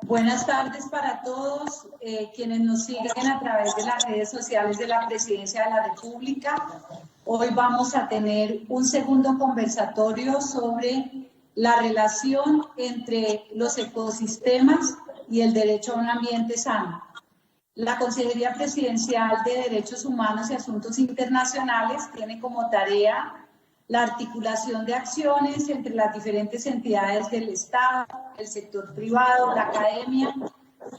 Buenas tardes para todos quienes nos siguen a través de las redes sociales de la Presidencia de la República. Hoy vamos a tener un segundo conversatorio sobre la relación entre los ecosistemas y el derecho a un ambiente sano. La Consejería Presidencial de Derechos Humanos y Asuntos Internacionales tiene como tarea la articulación de acciones entre las diferentes entidades del Estado, el sector privado, la academia,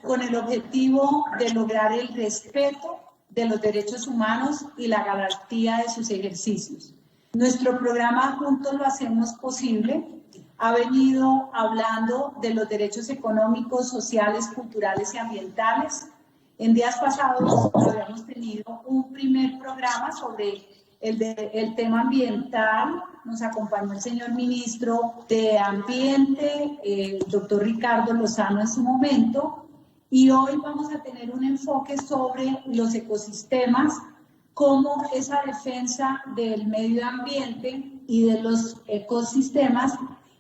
con el objetivo de lograr el respeto de los derechos humanos y la garantía de sus ejercicios. Nuestro programa Juntos lo hacemos posible ha venido hablando de los derechos económicos, sociales, culturales y ambientales. En días pasados habíamos tenido un primer programa sobre el tema ambiental. Nos acompañó el señor ministro de Ambiente, el doctor Ricardo Lozano en su momento, y hoy vamos a tener un enfoque sobre los ecosistemas, cómo esa defensa del medio ambiente y de los ecosistemas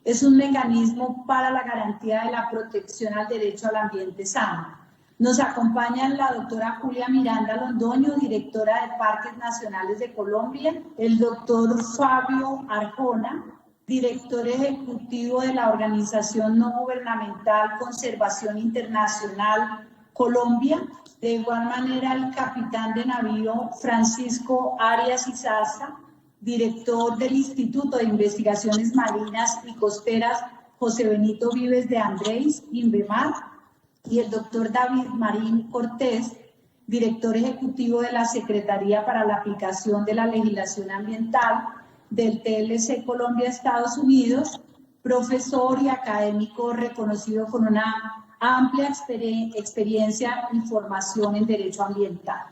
es un mecanismo para la garantía de la protección al derecho al ambiente sano. Nos acompañan la doctora Julia Miranda Londoño, directora de Parques Nacionales de Colombia, el doctor Fabio Arjona, director ejecutivo de la organización no gubernamental Conservación Internacional Colombia, de igual manera el capitán de navío Francisco Arias Izaza, director del Instituto de Investigaciones Marinas y Costeras José Benito Vives de Andrés, INVEMAR, y el doctor David Marín Cortés, director ejecutivo de la Secretaría para la Aplicación de la Legislación Ambiental del TLC Colombia, Estados Unidos, profesor y académico reconocido con una amplia experiencia y formación en Derecho Ambiental.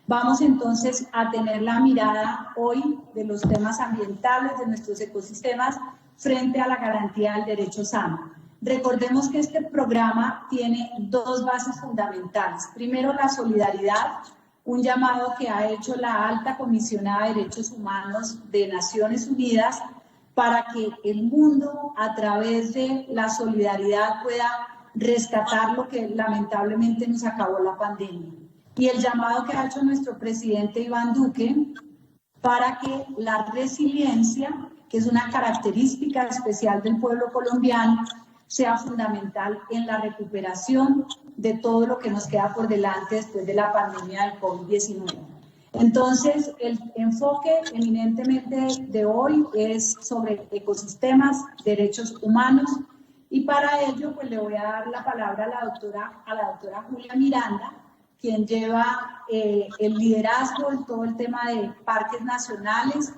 Vamos entonces a tener la mirada hoy de los temas ambientales de nuestros ecosistemas frente a la garantía del derecho sano. Recordemos que este programa tiene dos bases fundamentales. Primero, la solidaridad, un llamado que ha hecho la Alta Comisionada de Derechos Humanos de Naciones Unidas para que el mundo, a través de la solidaridad, pueda rescatar lo que lamentablemente nos acabó la pandemia. Y el llamado que ha hecho nuestro presidente Iván Duque para que la resiliencia, que es una característica especial del pueblo colombiano, sea fundamental en la recuperación de todo lo que nos queda por delante después de la pandemia del COVID-19. Entonces, el enfoque eminentemente de hoy es sobre ecosistemas, derechos humanos, y para ello pues le voy a dar la palabra a la doctora Julia Miranda, quien lleva el liderazgo en todo el tema de parques nacionales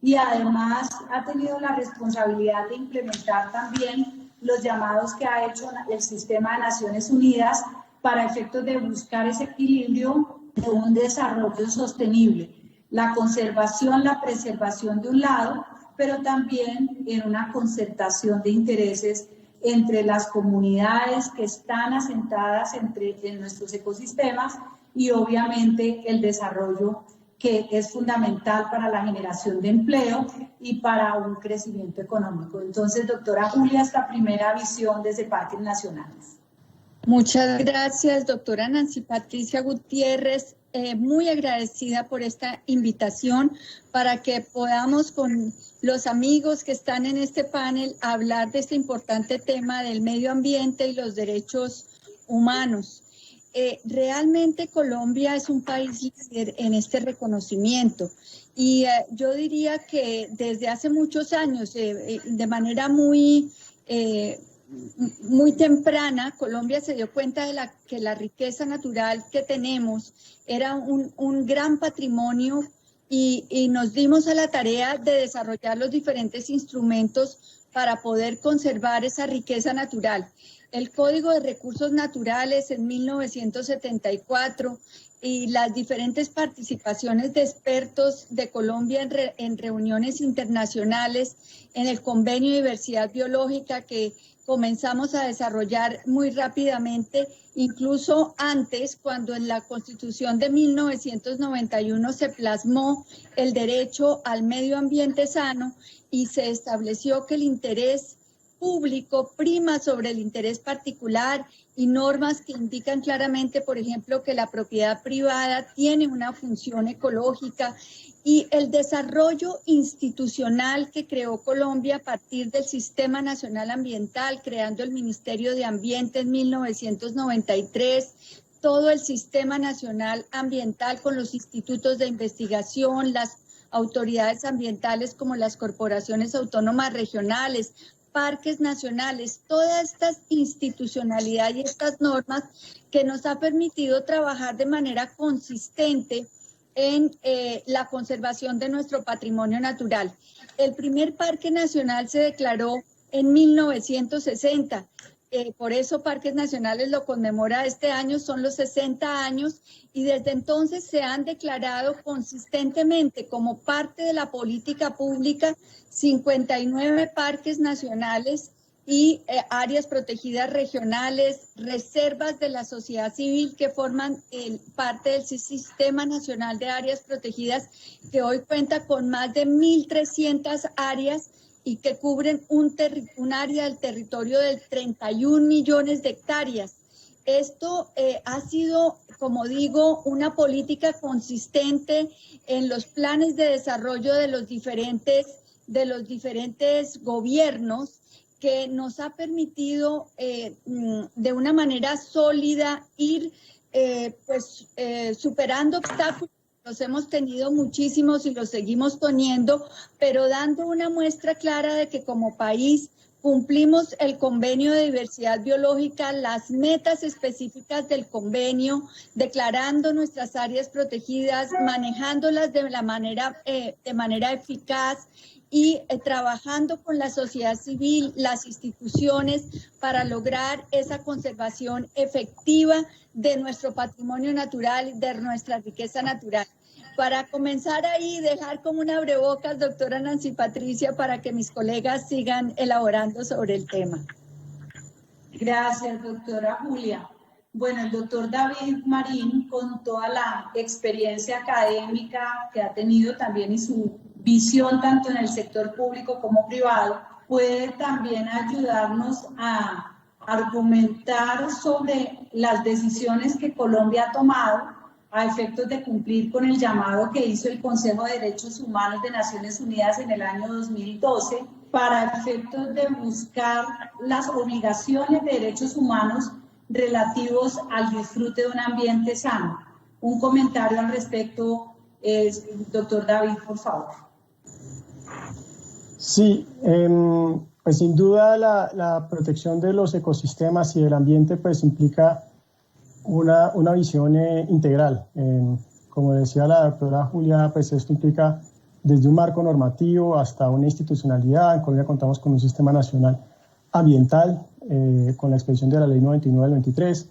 y además ha tenido la responsabilidad de implementar también los llamados que ha hecho el sistema de Naciones Unidas para efectos de buscar ese equilibrio de un desarrollo sostenible, la conservación, la preservación de un lado, pero también en una concertación de intereses entre las comunidades que están asentadas en nuestros ecosistemas y obviamente el desarrollo que es fundamental para la generación de empleo y para un crecimiento económico. Entonces, doctora Julia, esta primera visión desde Parques Nacionales. Muchas gracias, doctora Nancy Patricia Gutiérrez. Muy agradecida por esta invitación para que podamos con los amigos que están en este panel hablar de este importante tema del medio ambiente y los derechos humanos. Realmente Colombia es un país líder en este reconocimiento y yo diría que desde hace muchos años, de manera muy temprana, Colombia se dio cuenta de que la riqueza natural que tenemos era un gran patrimonio y nos dimos a la tarea de desarrollar los diferentes instrumentos para poder conservar esa riqueza natural. El Código de Recursos Naturales en 1974 y las diferentes participaciones de expertos de Colombia en reuniones internacionales, en el Convenio de Diversidad Biológica que comenzamos a desarrollar muy rápidamente, incluso antes, cuando en la Constitución de 1991 se plasmó el derecho al medio ambiente sano y se estableció que el interés público prima sobre el interés particular y normas que indican claramente, por ejemplo, que la propiedad privada tiene una función ecológica y el desarrollo institucional que creó Colombia a partir del Sistema Nacional Ambiental, creando el Ministerio de Ambiente en 1993, todo el Sistema Nacional Ambiental con los institutos de investigación, las autoridades ambientales como las corporaciones autónomas regionales, parques nacionales, toda esta institucionalidad y estas normas que nos ha permitido trabajar de manera consistente en la conservación de nuestro patrimonio natural. El primer parque nacional se declaró en 1960. Por eso Parques Nacionales lo conmemora este año, son los 60 años, y desde entonces se han declarado consistentemente como parte de la política pública 59 parques nacionales y áreas protegidas regionales, reservas de la sociedad civil que forman parte del Sistema Nacional de Áreas Protegidas, que hoy cuenta con más de 1.300 áreas y que cubren un área del territorio de 31 millones de hectáreas. Esto ha sido, como digo, una política consistente en los planes de desarrollo de los diferentes gobiernos, que nos ha permitido de una manera sólida ir superando obstáculos. Los hemos tenido muchísimos y los seguimos teniendo, pero dando una muestra clara de que como país cumplimos el convenio de diversidad biológica, las metas específicas del convenio, declarando nuestras áreas protegidas, manejándolas de manera eficaz y trabajando con la sociedad civil, las instituciones, para lograr esa conservación efectiva de nuestro patrimonio natural, de nuestra riqueza natural. Para comenzar ahí, dejar como un abrebocas, doctora Nancy Patricia, para que mis colegas sigan elaborando sobre el tema. Gracias, doctora Julia. Bueno, el doctor David Marín, con toda la experiencia académica que ha tenido también y su visión tanto en el sector público como privado, puede también ayudarnos a argumentar sobre las decisiones que Colombia ha tomado a efectos de cumplir con el llamado que hizo el Consejo de Derechos Humanos de Naciones Unidas en el año 2012 para efectos de buscar las obligaciones de derechos humanos relativos al disfrute de un ambiente sano. Un comentario al respecto, doctor David, por favor. Sí, pues sin duda la protección de los ecosistemas y del ambiente pues implica una visión integral. Como decía la doctora Julia, pues esto implica desde un marco normativo hasta una institucionalidad. En Colombia contamos con un sistema nacional ambiental, con la expedición de la ley 99 del 23,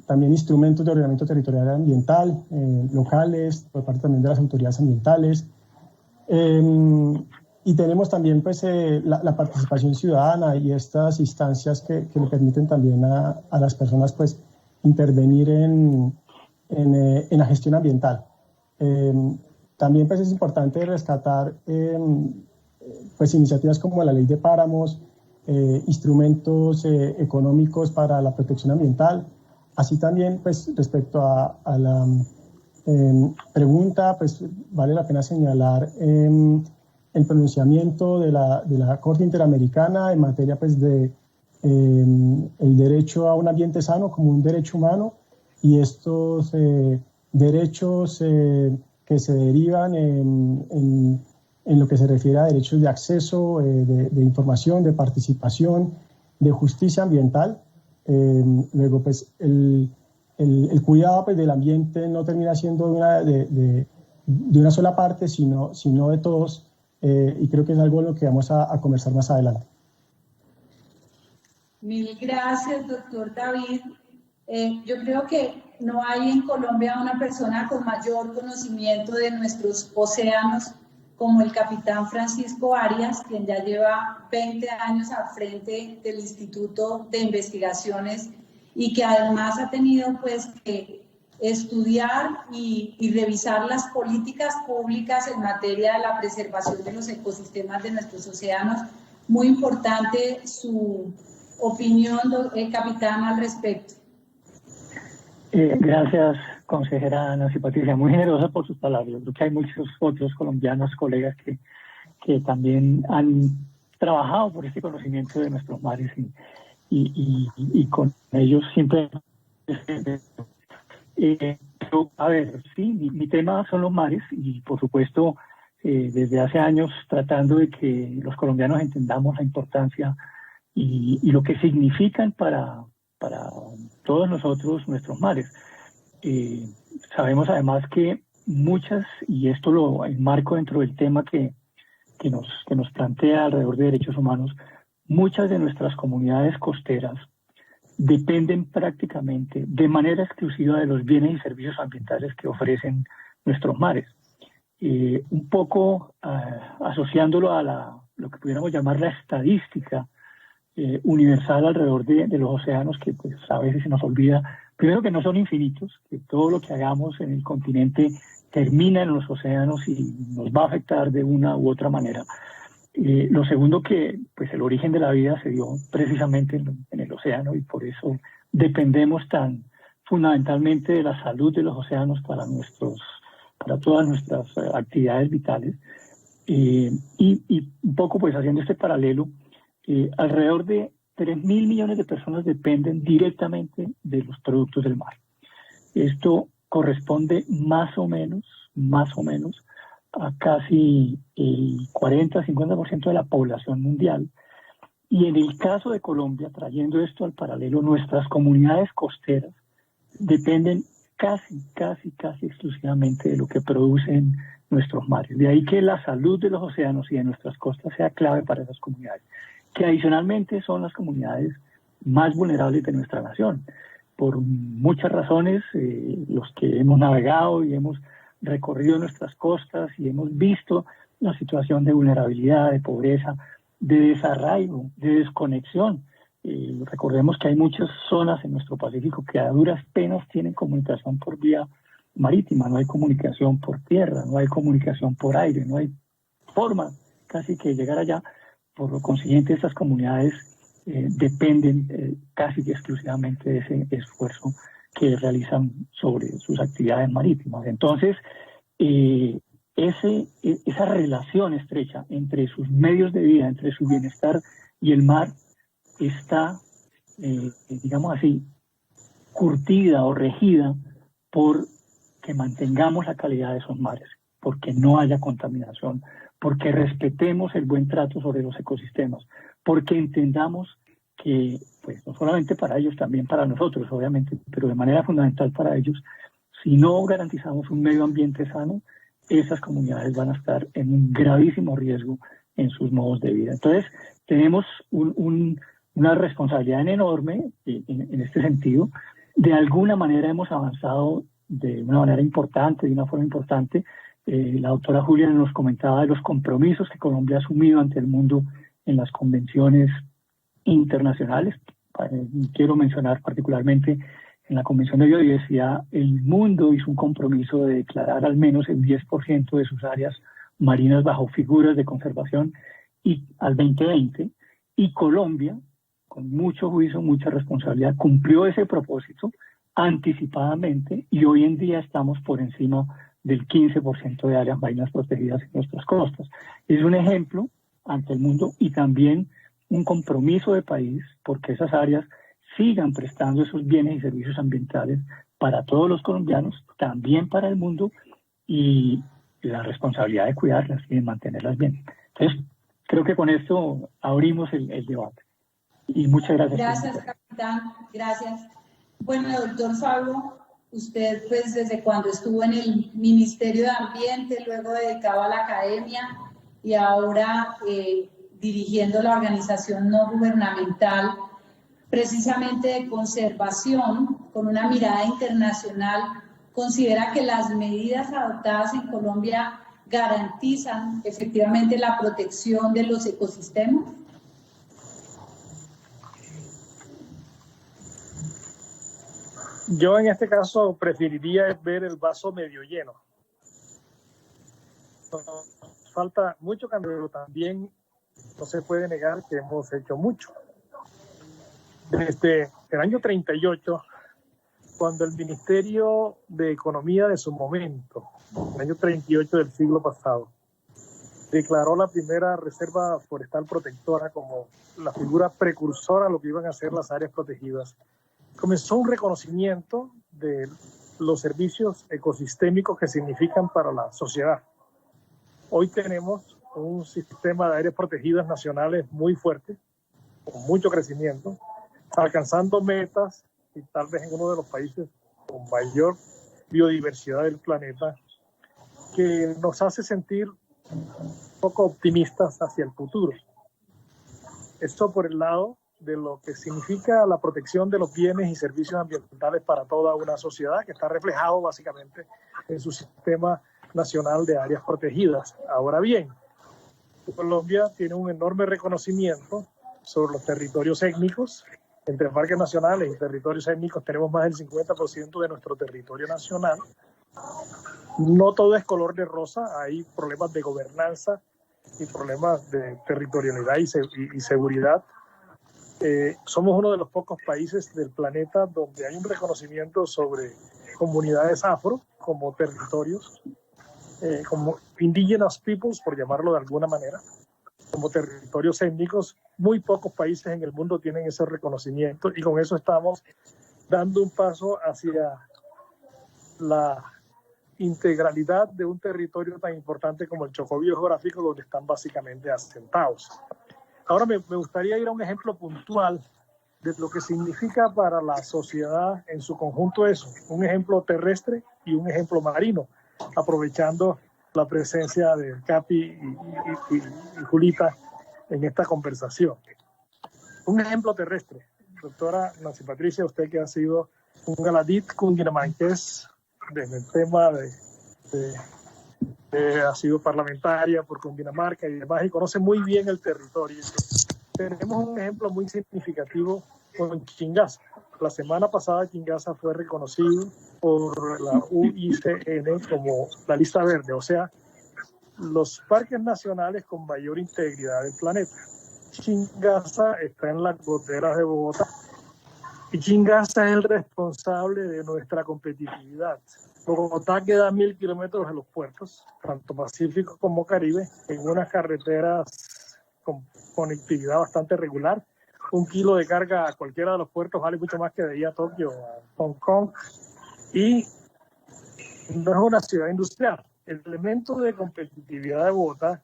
también instrumentos de ordenamiento territorial ambiental, locales, por parte también de las autoridades ambientales, y tenemos también pues, la participación ciudadana y estas instancias que le permiten también a las personas pues, intervenir en la gestión ambiental. También pues, es importante rescatar pues, iniciativas como la ley de páramos, instrumentos económicos para la protección ambiental. Así también pues, respecto a la pregunta, pues vale la pena señalar el pronunciamiento de la Corte Interamericana en materia pues, de el derecho a un ambiente sano como un derecho humano, y estos derechos que se derivan en lo que se refiere a derechos de acceso, de información, de participación, de justicia ambiental. Luego, pues, el cuidado pues, del ambiente no termina siendo de una sola parte, sino de todos, y creo que es algo en lo que vamos a conversar más adelante. Mil gracias, doctor David. Yo creo que no hay en Colombia una persona con mayor conocimiento de nuestros océanos como el capitán Francisco Arias, quien ya lleva 20 años al frente del Instituto de Investigaciones y que además ha tenido pues que estudiar y revisar las políticas públicas en materia de la preservación de los ecosistemas de nuestros océanos. Muy importante su opinión, capitán, al respecto. Gracias, consejera Nancy Patricia, muy generosa por sus palabras. Yo creo que hay muchos otros colombianos, colegas, que también han trabajado por este conocimiento de nuestros mares y con ellos siempre... Pero, a ver, sí, mi tema son los mares y, por supuesto, desde hace años tratando de que los colombianos entendamos la importancia y lo que significan para todos nosotros nuestros mares. Sabemos además que muchas, y esto lo enmarco dentro del tema que nos plantea alrededor de derechos humanos, muchas de nuestras comunidades costeras dependen prácticamente de manera exclusiva de los bienes y servicios ambientales que ofrecen nuestros mares. Un poco asociándolo a lo que pudiéramos llamar la estadística universal alrededor de los océanos, que pues a veces se nos olvida, primero que no son infinitos, que todo lo que hagamos en el continente termina en los océanos y nos va a afectar de una u otra manera. Lo segundo, que pues el origen de la vida se dio precisamente en el océano y por eso dependemos tan fundamentalmente de la salud de los océanos para todas nuestras actividades vitales. Y un poco pues haciendo este paralelo, alrededor de 3.000 millones de personas dependen directamente de los productos del mar. Esto corresponde más o menos a casi el 40-50% de la población mundial. Y en el caso de Colombia, trayendo esto al paralelo, nuestras comunidades costeras dependen casi exclusivamente de lo que producen nuestros mares. De ahí que la salud de los océanos y de nuestras costas sea clave para esas comunidades, que adicionalmente son las comunidades más vulnerables de nuestra nación. Por muchas razones, los que hemos navegado y hemos recorrido nuestras costas y hemos visto la situación de vulnerabilidad, de pobreza, de desarraigo, de desconexión. Recordemos que hay muchas zonas en nuestro Pacífico que a duras penas tienen comunicación por vía marítima, no hay comunicación por tierra, no hay comunicación por aire, no hay forma casi que llegar allá. Por lo consiguiente, estas comunidades dependen casi que exclusivamente de ese esfuerzo que realizan sobre sus actividades marítimas. Entonces, esa relación estrecha entre sus medios de vida, entre su bienestar y el mar, está, digamos así, curtida o regida por que mantengamos la calidad de esos mares, porque no haya contaminación, porque respetemos el buen trato sobre los ecosistemas, porque entendamos que, pues, no solamente para ellos, también para nosotros, obviamente, pero de manera fundamental para ellos, si no garantizamos un medio ambiente sano, esas comunidades van a estar en un gravísimo riesgo en sus modos de vida. Entonces, tenemos una responsabilidad enorme en este sentido. De alguna manera hemos avanzado de una manera importante, de una forma importante. La doctora Julia nos comentaba de los compromisos que Colombia ha asumido ante el mundo en las convenciones internacionales. Quiero mencionar particularmente en la Convención de Biodiversidad, el mundo hizo un compromiso de declarar al menos el 10% de sus áreas marinas bajo figuras de conservación y al 2020, y Colombia, con mucho juicio, mucha responsabilidad, cumplió ese propósito anticipadamente y hoy en día estamos por encima del 15% de áreas marinas protegidas en nuestras costas. Es un ejemplo ante el mundo y también un compromiso de país porque esas áreas sigan prestando esos bienes y servicios ambientales para todos los colombianos, también para el mundo, y la responsabilidad de cuidarlas y de mantenerlas bien. Entonces, creo que con esto abrimos el debate. Y muchas gracias. Gracias, capitán. Gracias. Bueno, doctor Fabio, usted pues desde cuando estuvo en el Ministerio de Ambiente, luego dedicado a la academia y ahora dirigiendo la organización no gubernamental, precisamente de conservación, con una mirada internacional, considera que las medidas adoptadas en Colombia garantizan efectivamente la protección de los ecosistemas? Yo en este caso preferiría ver el vaso medio lleno. Nos falta mucho cambio, pero también no se puede negar que hemos hecho mucho. Desde el año 38, cuando el Ministerio de Economía de su momento, el año 38 del siglo pasado, declaró la primera reserva forestal protectora como la figura precursora a lo que iban a ser las áreas protegidas, comenzó un reconocimiento de los servicios ecosistémicos que significan para la sociedad. Hoy tenemos un sistema de áreas protegidas nacionales muy fuerte, con mucho crecimiento, alcanzando metas y tal vez en uno de los países con mayor biodiversidad del planeta, que nos hace sentir un poco optimistas hacia el futuro. Esto por el lado de lo que significa la protección de los bienes y servicios ambientales para toda una sociedad, que está reflejado básicamente en su sistema nacional de áreas protegidas. Ahora bien, Colombia tiene un enorme reconocimiento sobre los territorios étnicos. Entre parques nacionales y territorios étnicos tenemos más del 50% de nuestro territorio nacional. No todo es color de rosa, hay problemas de gobernanza y problemas de territorialidad y seguridad. Somos uno de los pocos países del planeta donde hay un reconocimiento sobre comunidades afro como territorios, como indigenous peoples, por llamarlo de alguna manera, como territorios étnicos. Muy pocos países en el mundo tienen ese reconocimiento y con eso estamos dando un paso hacia la integralidad de un territorio tan importante como el Chocó biogeográfico, donde están básicamente asentados. Ahora me gustaría ir a un ejemplo puntual de lo que significa para la sociedad en su conjunto eso, un ejemplo terrestre y un ejemplo marino, aprovechando la presencia de Capi y Julita en esta conversación. Un ejemplo terrestre. Doctora Nancy Patricia, usted que ha sido un galadit cundinamarqués en el tema ha sido parlamentaria por Cundinamarca y demás, y conoce muy bien el territorio. Tenemos un ejemplo muy significativo con Chingaza. La semana pasada Chingaza fue reconocido por la UICN como la lista verde, o sea, los parques nacionales con mayor integridad del planeta. Chingaza está en las goteras de Bogotá y Chingaza es el responsable de nuestra competitividad. Bogotá queda a 1.000 kilómetros de los puertos, tanto Pacífico como Caribe, en unas carreteras con conectividad bastante regular. 1 kilo de carga a cualquiera de los puertos vale mucho más que de ahí a Tokio, a Hong Kong. Y no es una ciudad industrial. El elemento de competitividad de Bogotá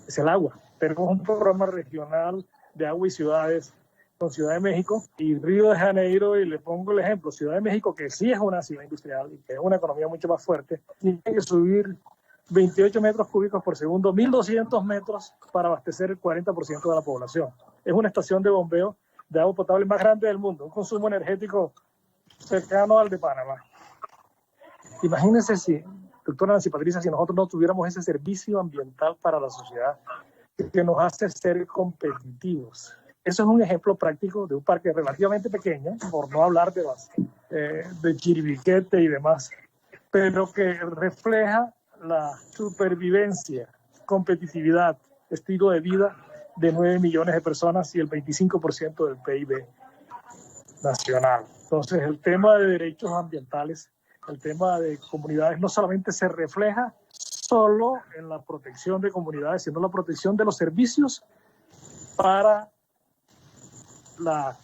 es el agua. Tenemos un programa regional de agua y ciudades con Ciudad de México y Río de Janeiro, y le pongo el ejemplo, Ciudad de México, que sí es una ciudad industrial y que es una economía mucho más fuerte, tiene que subir 28 metros cúbicos por segundo, 1.200 metros para abastecer el 40% de la población. Es una estación de bombeo de agua potable más grande del mundo, un consumo energético cercano al de Panamá. Imagínense si, doctora Nancy Patricia, si nosotros no tuviéramos ese servicio ambiental para la sociedad que nos hace ser competitivos. Eso es un ejemplo práctico de un parque relativamente pequeño, por no hablar de Chiribiquete y demás, pero que refleja la supervivencia, competitividad, estilo de vida de 9 millones de personas y el 25% del PIB nacional. Entonces, el tema de derechos ambientales, el tema de comunidades, no solamente se refleja solo en la protección de comunidades, sino la protección de los servicios para la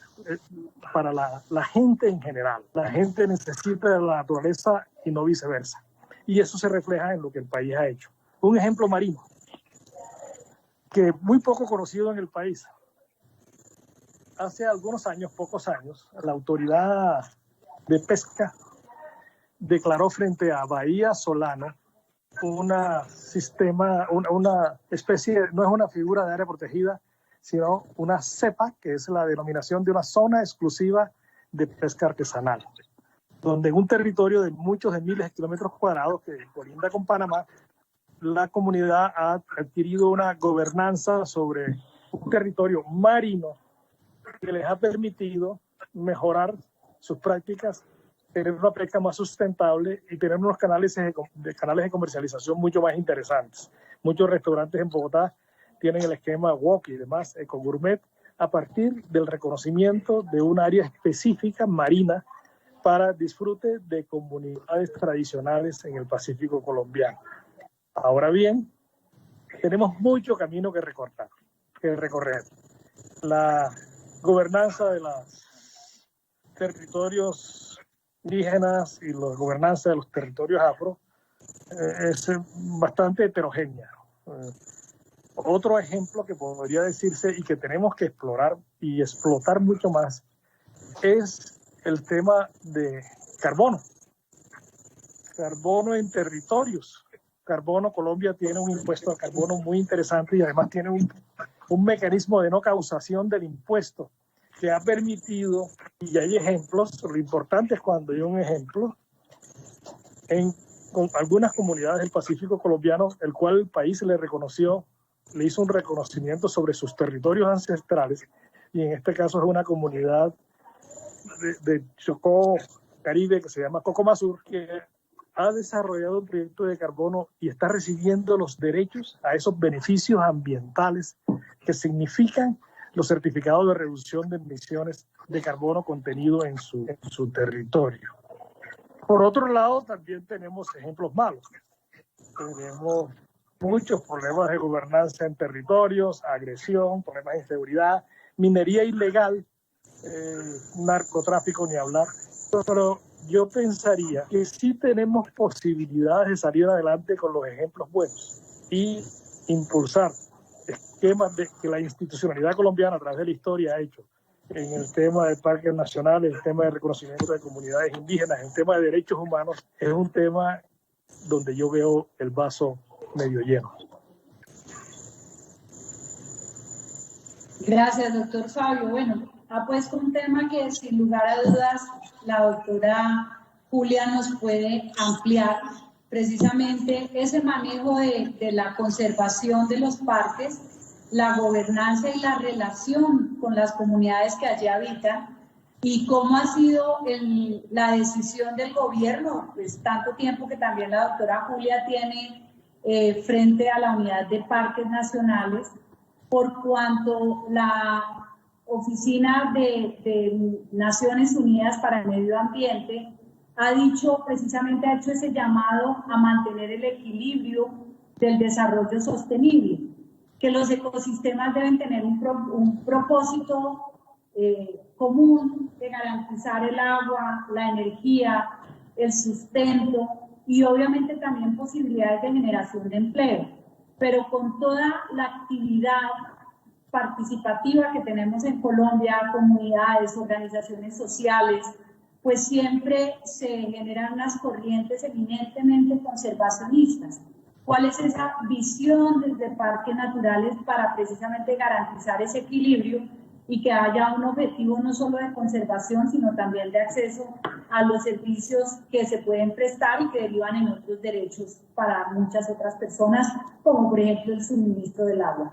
gente en general. La gente necesita de la naturaleza y no viceversa. Y eso se refleja en lo que el país ha hecho. Un ejemplo marino, que muy poco conocido en el país. Hace algunos años, pocos años, la autoridad de pesca declaró frente a Bahía Solano una especie, no es una figura de área protegida, sino una CEPA, que es la denominación de una zona exclusiva de pesca artesanal, donde en un territorio de muchos de miles de kilómetros cuadrados que colinda con Panamá, la comunidad ha adquirido una gobernanza sobre un territorio marino que les ha permitido mejorar sus prácticas, tener una pesca más sustentable y tener unos canales de comercialización mucho más interesantes. Muchos restaurantes en Bogotá tienen el esquema Wok y demás, Ecogourmet, a partir del reconocimiento de un área específica marina para disfrute de comunidades tradicionales en el Pacífico colombiano. Ahora bien, tenemos mucho camino que recorrer. La gobernanza de los territorios indígenas y la gobernanza de los territorios afro es bastante heterogénea. Otro ejemplo que podría decirse y que tenemos que explorar y explotar mucho más es el tema de carbono. Carbono en territorios. Colombia tiene un impuesto al carbono muy interesante y además tiene un mecanismo de no causación del impuesto que ha permitido, y hay ejemplos, lo importante es cuando hay un ejemplo, con algunas comunidades del Pacífico colombiano, el cual el país le hizo un reconocimiento sobre sus territorios ancestrales, y en este caso es una comunidad de Chocó, Caribe, que se llama Cocomasur, que ha desarrollado un proyecto de carbono y está recibiendo los derechos a esos beneficios ambientales que significan los certificados de reducción de emisiones de carbono contenido en su territorio. Por otro lado, también tenemos ejemplos malos. Tenemos muchos problemas de gobernanza en territorios, agresión, problemas de inseguridad, minería ilegal, narcotráfico, ni hablar. Pero yo pensaría que sí tenemos posibilidades de salir adelante con los ejemplos buenos y impulsar esquemas que la institucionalidad colombiana a través de la historia ha hecho en el tema de parques nacionales, el tema de reconocimiento de comunidades indígenas, el tema de derechos humanos. Es un tema donde yo veo el vaso medio lleno. Gracias, doctor Fabio. Bueno, ha puesto un tema que sin lugar a dudas la doctora Julia nos puede ampliar, precisamente ese manejo de la conservación de los parques, la gobernanza y la relación con las comunidades que allí habitan, y cómo ha sido la decisión del gobierno, pues tanto tiempo que también la doctora Julia tiene frente a la unidad de parques nacionales, por cuanto la Oficina de Naciones Unidas para el Medio Ambiente ha hecho ese llamado a mantener el equilibrio del desarrollo sostenible, que los ecosistemas deben tener un propósito común de garantizar el agua, la energía, el sustento y obviamente también posibilidades de generación de empleo, pero con toda la actividad participativa que tenemos en Colombia, comunidades, organizaciones sociales, pues siempre se generan unas corrientes eminentemente conservacionistas. ¿Cuál es esa visión desde parques naturales para precisamente garantizar ese equilibrio y que haya un objetivo no solo de conservación, sino también de acceso a los servicios que se pueden prestar y que derivan en otros derechos para muchas otras personas, como por ejemplo el suministro del agua?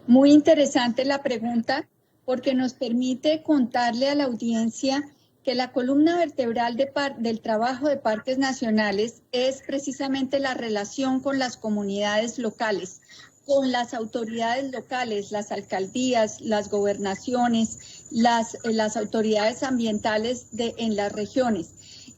Muy interesante la pregunta, porque nos permite contarle a la audiencia que la columna vertebral del trabajo de parques nacionales es precisamente la relación con las comunidades locales, con las autoridades locales, las alcaldías, las gobernaciones, las autoridades ambientales en las regiones.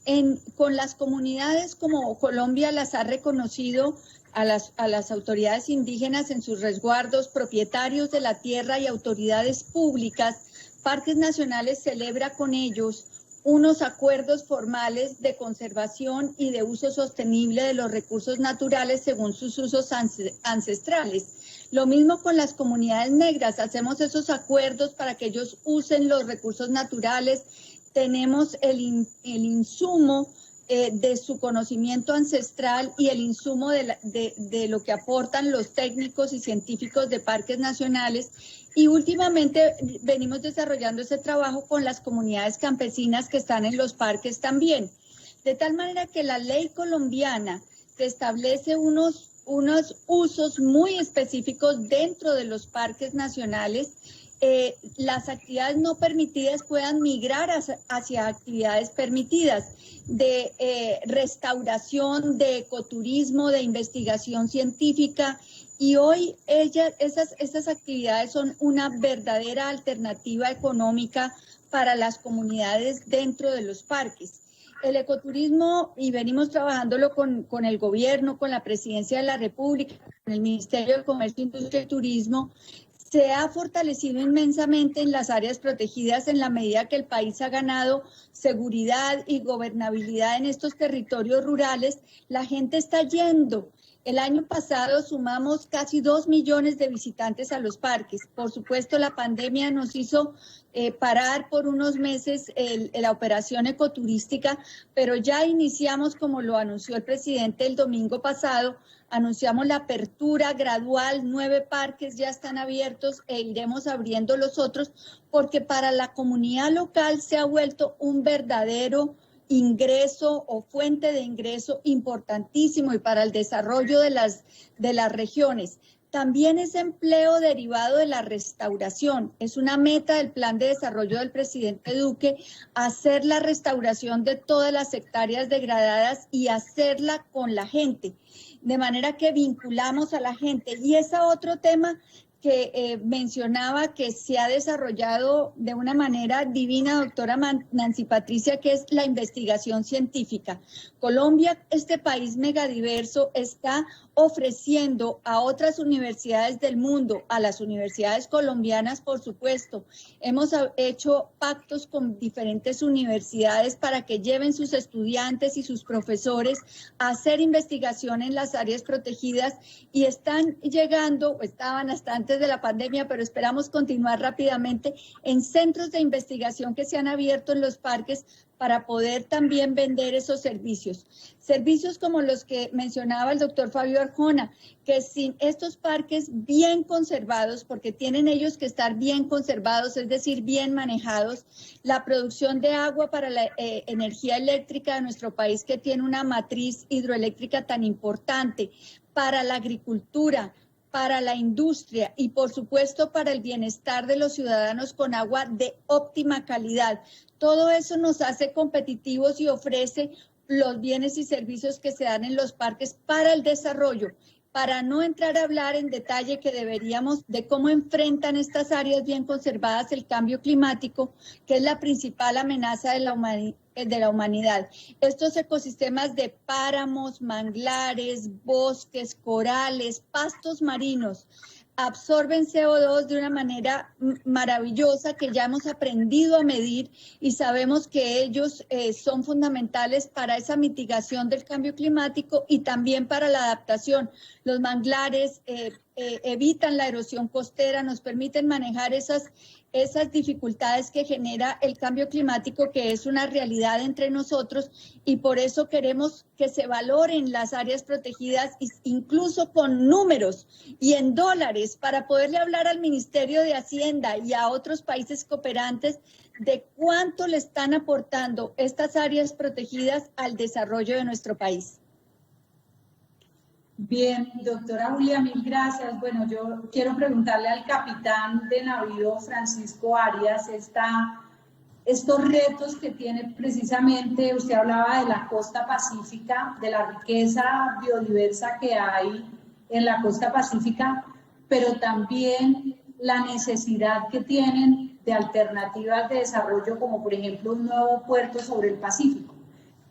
Con las comunidades, como Colombia las ha reconocido a las autoridades indígenas en sus resguardos, propietarios de la tierra y autoridades públicas, Parques Nacionales celebra con ellos unos acuerdos formales de conservación y de uso sostenible de los recursos naturales según sus usos ancestrales. Lo mismo con las comunidades negras, hacemos esos acuerdos para que ellos usen los recursos naturales, tenemos el insumo de su conocimiento ancestral y el insumo de lo que aportan los técnicos y científicos de parques nacionales. Y últimamente venimos desarrollando ese trabajo con las comunidades campesinas que están en los parques también. De tal manera que la ley colombiana te establece unos unos usos muy específicos dentro de los parques nacionales, las actividades no permitidas puedan migrar hacia actividades permitidas, de restauración, de ecoturismo, de investigación científica. Y hoy esas actividades son una verdadera alternativa económica para las comunidades dentro de los parques. El ecoturismo, y venimos trabajándolo con el gobierno, con la Presidencia de la República, con el Ministerio de Comercio, Industria y Turismo, se ha fortalecido inmensamente en las áreas protegidas en la medida que el país ha ganado seguridad y gobernabilidad en estos territorios rurales. La gente está yendo. El año pasado sumamos casi 2 millones de visitantes a los parques. Por supuesto, la pandemia nos hizo parar por unos meses la operación ecoturística, pero ya iniciamos, como lo anunció el presidente el domingo pasado, anunciamos la apertura gradual, 9 parques ya están abiertos e iremos abriendo los otros, porque para la comunidad local se ha vuelto un verdadero ingreso o fuente de ingreso importantísimo, y para el desarrollo de las regiones. También es empleo derivado de la restauración. Es una meta del plan de desarrollo del presidente Duque, hacer la restauración de todas las hectáreas degradadas y hacerla con la gente, de manera que vinculamos a la gente. Y ese otro tema que mencionaba, que se ha desarrollado de una manera divina, doctora Nancy Patricia, que es la investigación científica. Colombia, este país megadiverso, está ofreciendo a otras universidades del mundo, a las universidades colombianas, por supuesto. Hemos hecho pactos con diferentes universidades para que lleven sus estudiantes y sus profesores a hacer investigación en las áreas protegidas, y están llegando, estaban hasta antes de la pandemia, pero esperamos continuar rápidamente, en centros de investigación que se han abierto en los parques para poder también vender esos servicios. Servicios como los que mencionaba el doctor Fabio Arjona, que sin estos parques bien conservados, porque tienen ellos que estar bien conservados, es decir, bien manejados, la producción de agua para la energía eléctrica de nuestro país, que tiene una matriz hidroeléctrica tan importante, para la agricultura, para la industria y por supuesto para el bienestar de los ciudadanos con agua de óptima calidad. Todo eso nos hace competitivos y ofrece los bienes y servicios que se dan en los parques para el desarrollo. Para no entrar a hablar en detalle que deberíamos de cómo enfrentan estas áreas bien conservadas el cambio climático, que es la principal amenaza de la humanidad. Estos ecosistemas de páramos, manglares, bosques, corales, pastos marinos, absorben CO2 de una manera maravillosa que ya hemos aprendido a medir, y sabemos que ellos son fundamentales para esa mitigación del cambio climático y también para la adaptación. Los manglares evitan la erosión costera, nos permiten manejar esas dificultades que genera el cambio climático, que es una realidad entre nosotros, y por eso queremos que se valoren las áreas protegidas, incluso con números y en dólares, para poderle hablar al Ministerio de Hacienda y a otros países cooperantes de cuánto le están aportando estas áreas protegidas al desarrollo de nuestro país. Bien, doctora Julia, mil gracias. Bueno, yo quiero preguntarle al capitán de navío Francisco Arias estos retos que tiene precisamente, usted hablaba de la costa pacífica, de la riqueza biodiversa que hay en la costa pacífica, pero también la necesidad que tienen de alternativas de desarrollo, como por ejemplo un nuevo puerto sobre el Pacífico.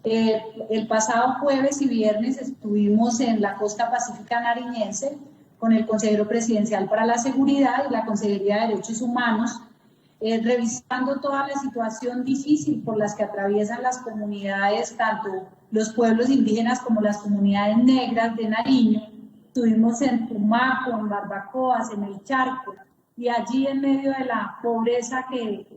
El pasado jueves y viernes estuvimos en la costa pacífica nariñense con el consejero presidencial para la seguridad y la Consejería de Derechos Humanos, revisando toda la situación difícil por las que atraviesan las comunidades, tanto los pueblos indígenas como las comunidades negras de Nariño. Estuvimos en Tumaco, en Barbacoas, en el Charco, y allí en medio de la pobreza que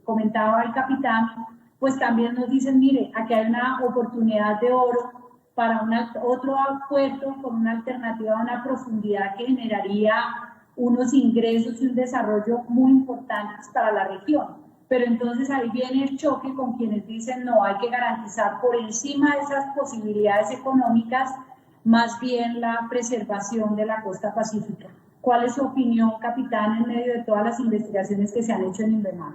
comentaba el capitán, pues también nos dicen, mire, aquí hay una oportunidad de oro para otro puerto con una alternativa, una profundidad que generaría unos ingresos y un desarrollo muy importantes para la región. Pero entonces ahí viene el choque con quienes dicen, no, hay que garantizar por encima de esas posibilidades económicas más bien la preservación de la costa pacífica. ¿Cuál es su opinión, capitán, en medio de todas las investigaciones que se han hecho en INVEMAR?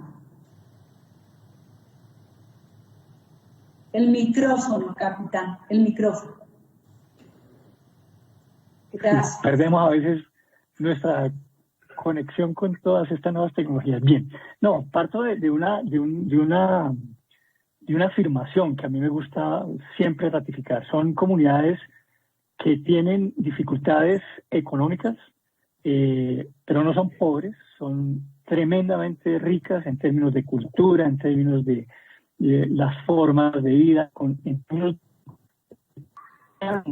El micrófono, capitán, el micrófono. Gracias. Perdemos a veces nuestra conexión con todas estas nuevas tecnologías. Bien, no, parto de una afirmación que a mí me gusta siempre ratificar. Son comunidades que tienen dificultades económicas, pero no son pobres, son tremendamente ricas en términos de cultura, en términos de las formas de vida, en términos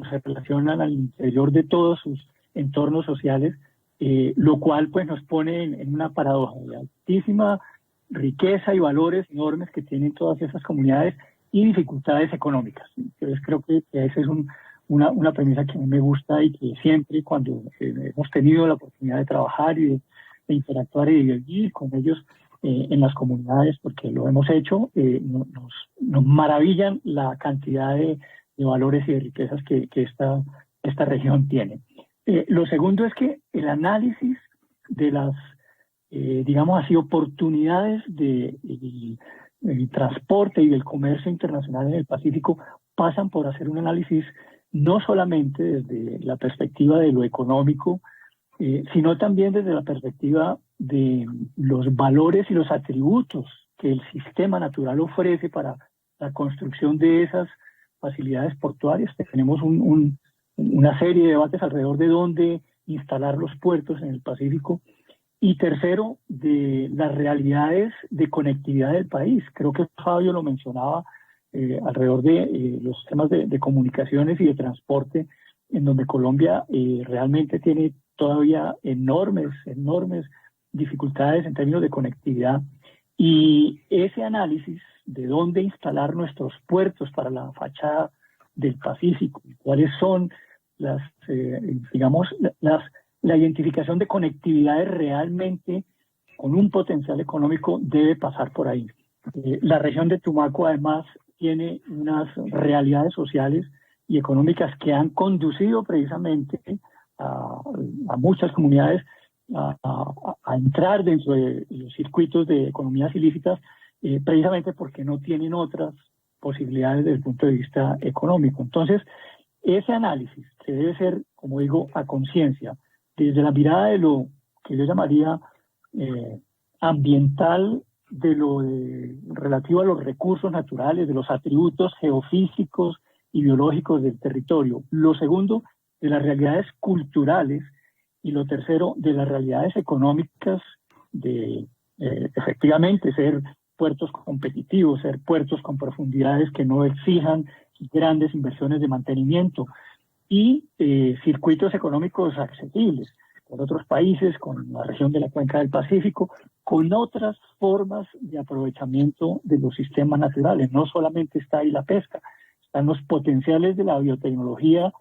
se relacionan al interior de todos sus entornos sociales, lo cual pues nos pone en una paradoja de altísima riqueza y valores enormes que tienen todas esas comunidades y dificultades económicas. Entonces creo que esa es una premisa que a mí me gusta y que siempre cuando hemos tenido la oportunidad de trabajar y de interactuar y de vivir con ellos en las comunidades, porque lo hemos hecho, nos maravillan la cantidad de valores y de riquezas que esta región tiene. Lo segundo es que el análisis de las, digamos así, oportunidades del transporte y del comercio internacional en el Pacífico pasan por hacer un análisis no solamente desde la perspectiva de lo económico, sino también desde la perspectiva de los valores y los atributos que el sistema natural ofrece para la construcción de esas facilidades portuarias. Tenemos una serie de debates alrededor de dónde instalar los puertos en el Pacífico. Y tercero, de las realidades de conectividad del país. Creo que Fabio lo mencionaba alrededor de los temas de comunicaciones y de transporte, en donde Colombia realmente tiene todavía enormes dificultades en términos de conectividad. Y ese análisis de dónde instalar nuestros puertos para la fachada del Pacífico, cuáles son las, la identificación de conectividades realmente con un potencial económico debe pasar por ahí. La región de Tumaco además tiene unas realidades sociales y económicas que han conducido precisamente a muchas comunidades a entrar dentro de los circuitos de economías ilícitas, precisamente porque no tienen otras posibilidades desde el punto de vista económico. Entonces, ese análisis que debe ser, como digo, a conciencia, desde la mirada de lo que yo llamaría ambiental, de lo relativo a los recursos naturales, de los atributos geofísicos y biológicos del territorio. Lo segundo, de las realidades culturales. Y lo tercero, de las realidades económicas, de efectivamente ser puertos competitivos, ser puertos con profundidades que no exijan grandes inversiones de mantenimiento y circuitos económicos accesibles con otros países, con la región de la Cuenca del Pacífico, con otras formas de aprovechamiento de los sistemas naturales. No solamente está ahí la pesca, están los potenciales de la biotecnología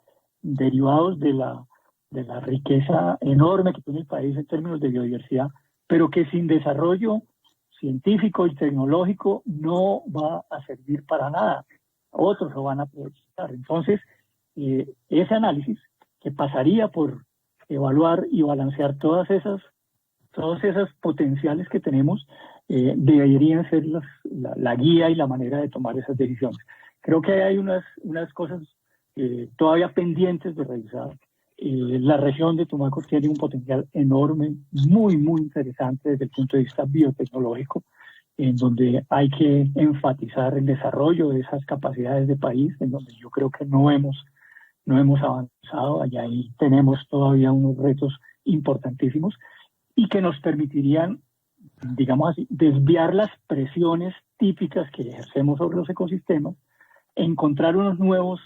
derivados de la riqueza enorme que tiene el país en términos de biodiversidad, pero que sin desarrollo científico y tecnológico no va a servir para nada. Otros lo van a aprovechar. Entonces, ese análisis que pasaría por evaluar y balancear todas esas potenciales que tenemos, deberían ser la guía y la manera de tomar esas decisiones. Creo que hay unas cosas todavía pendientes de revisar. La región de Tumaco tiene un potencial enorme, muy interesante desde el punto de vista biotecnológico, en donde hay que enfatizar el desarrollo de esas capacidades de país, en donde yo creo que no hemos avanzado. Allá ahí tenemos todavía unos retos importantísimos y que nos permitirían, digamos así, desviar las presiones típicas que ejercemos sobre los ecosistemas, encontrar unas nuevas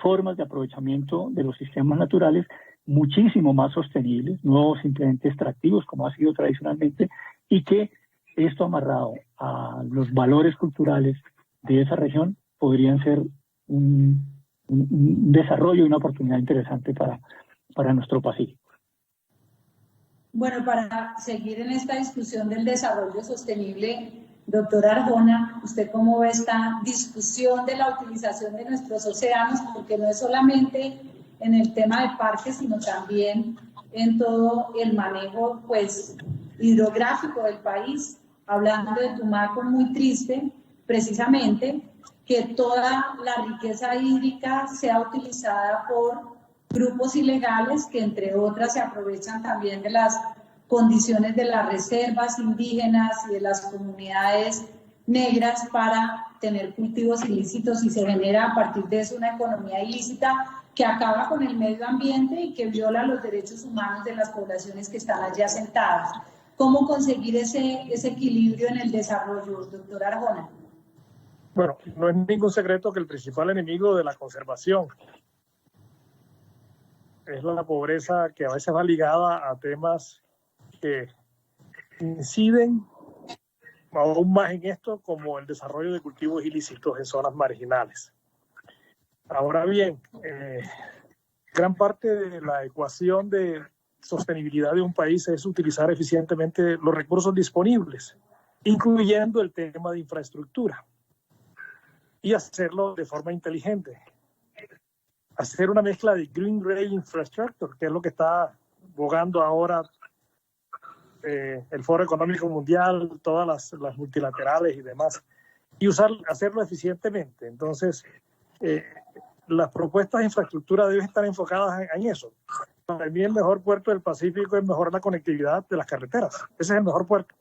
formas de aprovechamiento de los sistemas naturales muchísimo más sostenibles, no simplemente extractivos como ha sido tradicionalmente, y que esto amarrado a los valores culturales de esa región podrían ser un desarrollo y una oportunidad interesante para nuestro Pacífico. Bueno, para seguir en esta discusión del desarrollo sostenible, Doctor Arjona, ¿usted cómo ve esta discusión de la utilización de nuestros océanos? Porque no es solamente en el tema de parques, sino también en todo el manejo pues, hidrográfico del país. Hablando de Tumaco, muy triste, precisamente, que toda la riqueza hídrica sea utilizada por grupos ilegales que, entre otras, se aprovechan también de las condiciones de las reservas indígenas y de las comunidades negras para tener cultivos ilícitos, y se genera a partir de eso una economía ilícita que acaba con el medio ambiente y que viola los derechos humanos de las poblaciones que están allí asentadas. ¿Cómo conseguir ese equilibrio en el desarrollo, doctor Arjona? Bueno, no es ningún secreto que el principal enemigo de la conservación es la pobreza, que a veces va ligada a temas que inciden aún más en esto, como el desarrollo de cultivos ilícitos en zonas marginales. Ahora bien, gran parte de la ecuación de sostenibilidad de un país es utilizar eficientemente los recursos disponibles, incluyendo el tema de infraestructura, y hacerlo de forma inteligente. Hacer una mezcla de Green Gray Infrastructure, que es lo que está bogando ahora el Foro Económico Mundial, todas las multilaterales y demás, y hacerlo eficientemente. Entonces, las propuestas de infraestructura deben estar enfocadas en eso. Para mí el mejor puerto del Pacífico es mejorar la conectividad de las carreteras. Ese es el mejor puerto.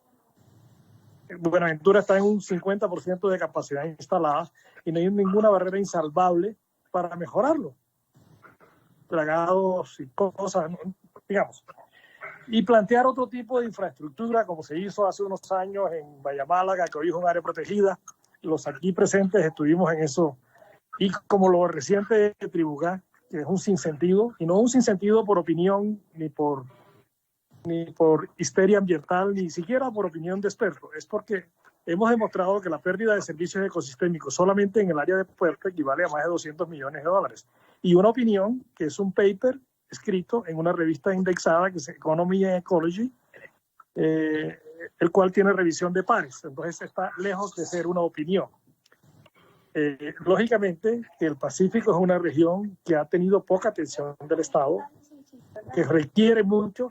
Buenaventura está en un 50% de capacidad instalada y no hay ninguna barrera insalvable para mejorarlo. Plagados y cosas, digamos. Y plantear otro tipo de infraestructura, como se hizo hace unos años en Bahía Málaga, que hoy es un área protegida. Los aquí presentes estuvimos en eso. Y como lo reciente de Tribugá, que es un sinsentido, y no un sinsentido por opinión, ni por histeria ambiental, ni siquiera por opinión de expertos. Es porque hemos demostrado que la pérdida de servicios ecosistémicos solamente en el área de puerto equivale a más de $200 millones. Y una opinión, que es un paper escrito en una revista indexada, que es Economy and Ecology, el cual tiene revisión de pares. Entonces está lejos de ser una opinión. Lógicamente que el Pacífico es una región que ha tenido poca atención del Estado, que requiere mucho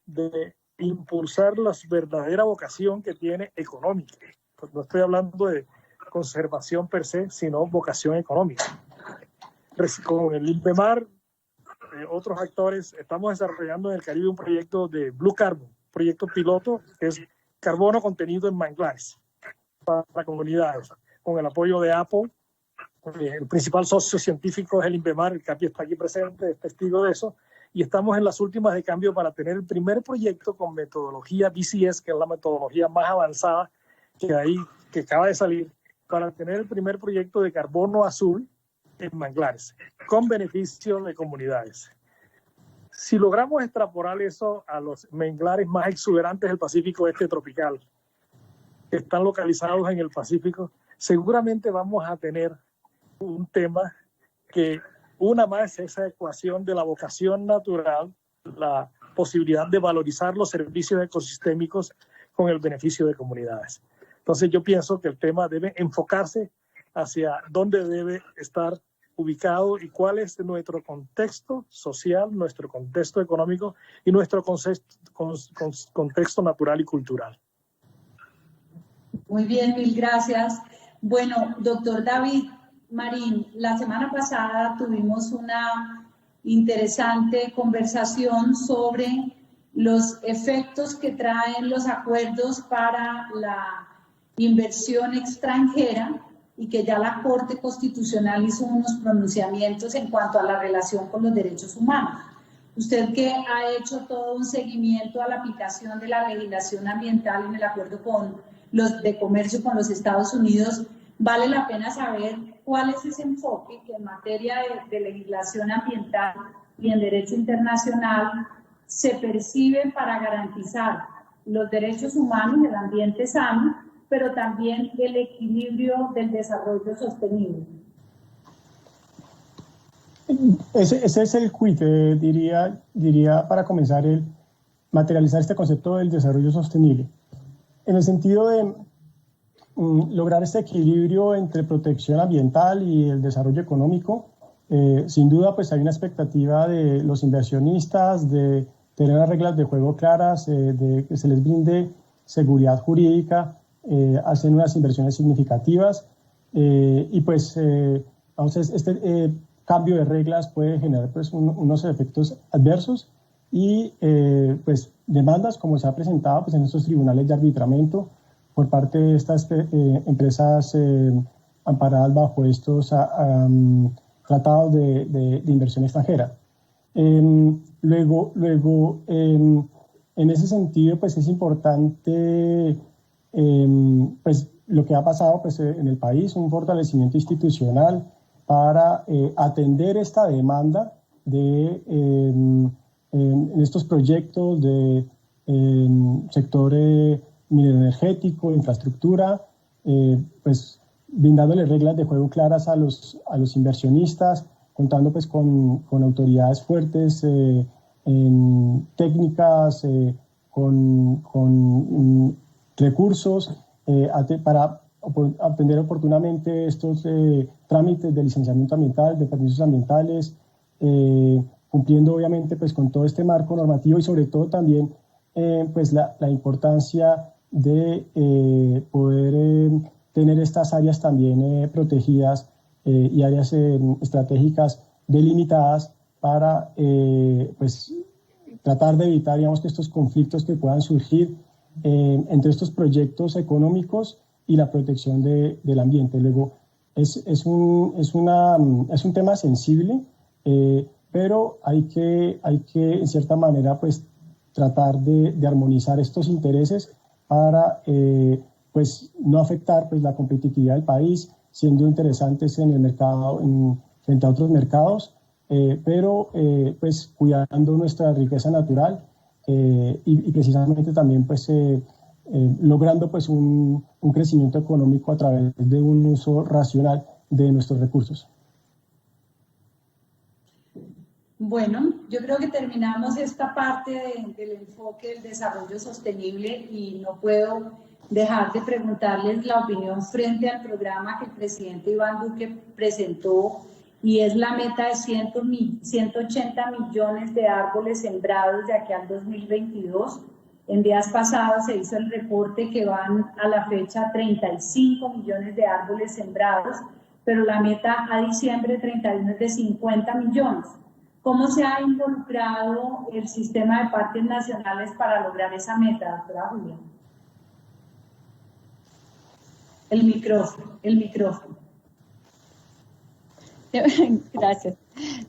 de impulsar la verdadera vocación que tiene económica. Pues no estoy hablando de conservación per se, sino vocación económica. Con el INPEMAR, otros actores, estamos desarrollando en el Caribe un proyecto de Blue Carbon, proyecto piloto, que es carbono contenido en manglares para comunidades, con el apoyo de Apple. El principal socio científico es el INPEMAR, el CAPI está aquí presente, es testigo de eso, y estamos en las últimas de cambio para tener el primer proyecto con metodología BCS, que es la metodología más avanzada que acaba de salir, para tener el primer proyecto de carbono azul en manglares, con beneficio de comunidades. Si logramos extrapolar eso a los manglares más exuberantes del Pacífico Este tropical, que están localizados en el Pacífico, seguramente vamos a tener un tema que una más esa ecuación de la vocación natural, la posibilidad de valorizar los servicios ecosistémicos con el beneficio de comunidades. Entonces yo pienso que el tema debe enfocarse hacia dónde debe estar ubicado y cuál es nuestro contexto social, nuestro contexto económico y nuestro contexto natural y cultural. Muy bien, mil gracias. Bueno, doctor David Marín, la semana pasada tuvimos una interesante conversación sobre los efectos que traen los acuerdos para la inversión extranjera y que ya la Corte Constitucional hizo unos pronunciamientos en cuanto a la relación con los derechos humanos. Usted que ha hecho todo un seguimiento a la aplicación de la legislación ambiental en el acuerdo de comercio con los Estados Unidos, vale la pena saber cuál es ese enfoque que en materia de legislación ambiental y en derecho internacional se percibe para garantizar los derechos humanos, el ambiente sano, pero también el equilibrio del desarrollo sostenible. Ese es el quid, diría para comenzar, materializar este concepto del desarrollo sostenible. En el sentido lograr este equilibrio entre protección ambiental y el desarrollo económico, sin duda pues hay una expectativa de los inversionistas de tener las reglas de juego claras, de que se les brinde seguridad jurídica, hacen unas inversiones significativas y pues este cambio de reglas puede generar pues unos efectos adversos y pues demandas como se ha presentado pues en estos tribunales de arbitramiento por parte de estas empresas amparadas bajo estos tratados de inversión extranjera. Luego en ese sentido, pues es importante pues, lo que ha pasado pues, en el país, un fortalecimiento institucional para atender esta demanda de, en estos proyectos de sector minero energético, infraestructura, pues brindándole reglas de juego claras a los inversionistas, contando pues con autoridades fuertes, técnicas, con recursos para atender oportunamente estos trámites de licenciamiento ambiental, de permisos ambientales, cumpliendo obviamente pues con todo este marco normativo y sobre todo también pues la importancia de poder tener estas áreas también protegidas y áreas estratégicas delimitadas para pues, tratar de evitar, digamos, que estos conflictos que puedan surgir entre estos proyectos económicos y la protección del ambiente. Luego, es un tema sensible, pero hay que, en cierta manera, pues, tratar de armonizar estos intereses para pues, no afectar pues, la competitividad del país, siendo interesantes en el mercado, frente a otros mercados, pero pues, cuidando nuestra riqueza natural y precisamente también pues, logrando pues, un crecimiento económico a través de un uso racional de nuestros recursos. Bueno, yo creo que terminamos esta parte del enfoque del desarrollo sostenible y no puedo dejar de preguntarles la opinión frente al programa que el presidente Iván Duque presentó y es la meta de 180 millones de árboles sembrados de aquí al 2022. En días pasados se hizo el reporte que van a la fecha 35 millones de árboles sembrados, pero la meta a diciembre 31 es de 50 millones. ¿Cómo se ha involucrado el sistema de parques nacionales para lograr esa meta, doctora Julia? El micrófono. Gracias.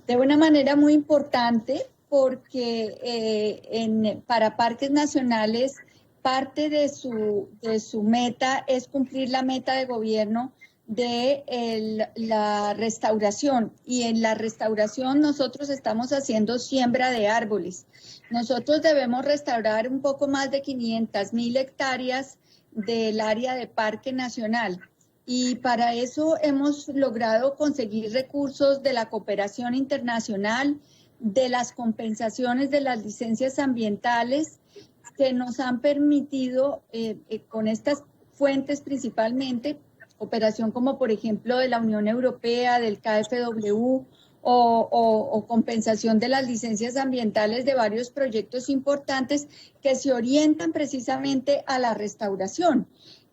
De una manera muy importante porque para parques nacionales parte de su meta es cumplir la meta de gobierno de la restauración, y en la restauración nosotros estamos haciendo siembra de árboles. Nosotros debemos restaurar un poco más de 500.000 hectáreas del área de Parque Nacional, y para eso hemos logrado conseguir recursos de la cooperación internacional, de las compensaciones de las licencias ambientales que nos han permitido con estas fuentes principalmente, cooperación como por ejemplo de la Unión Europea, del KfW o compensación de las licencias ambientales de varios proyectos importantes que se orientan precisamente a la restauración.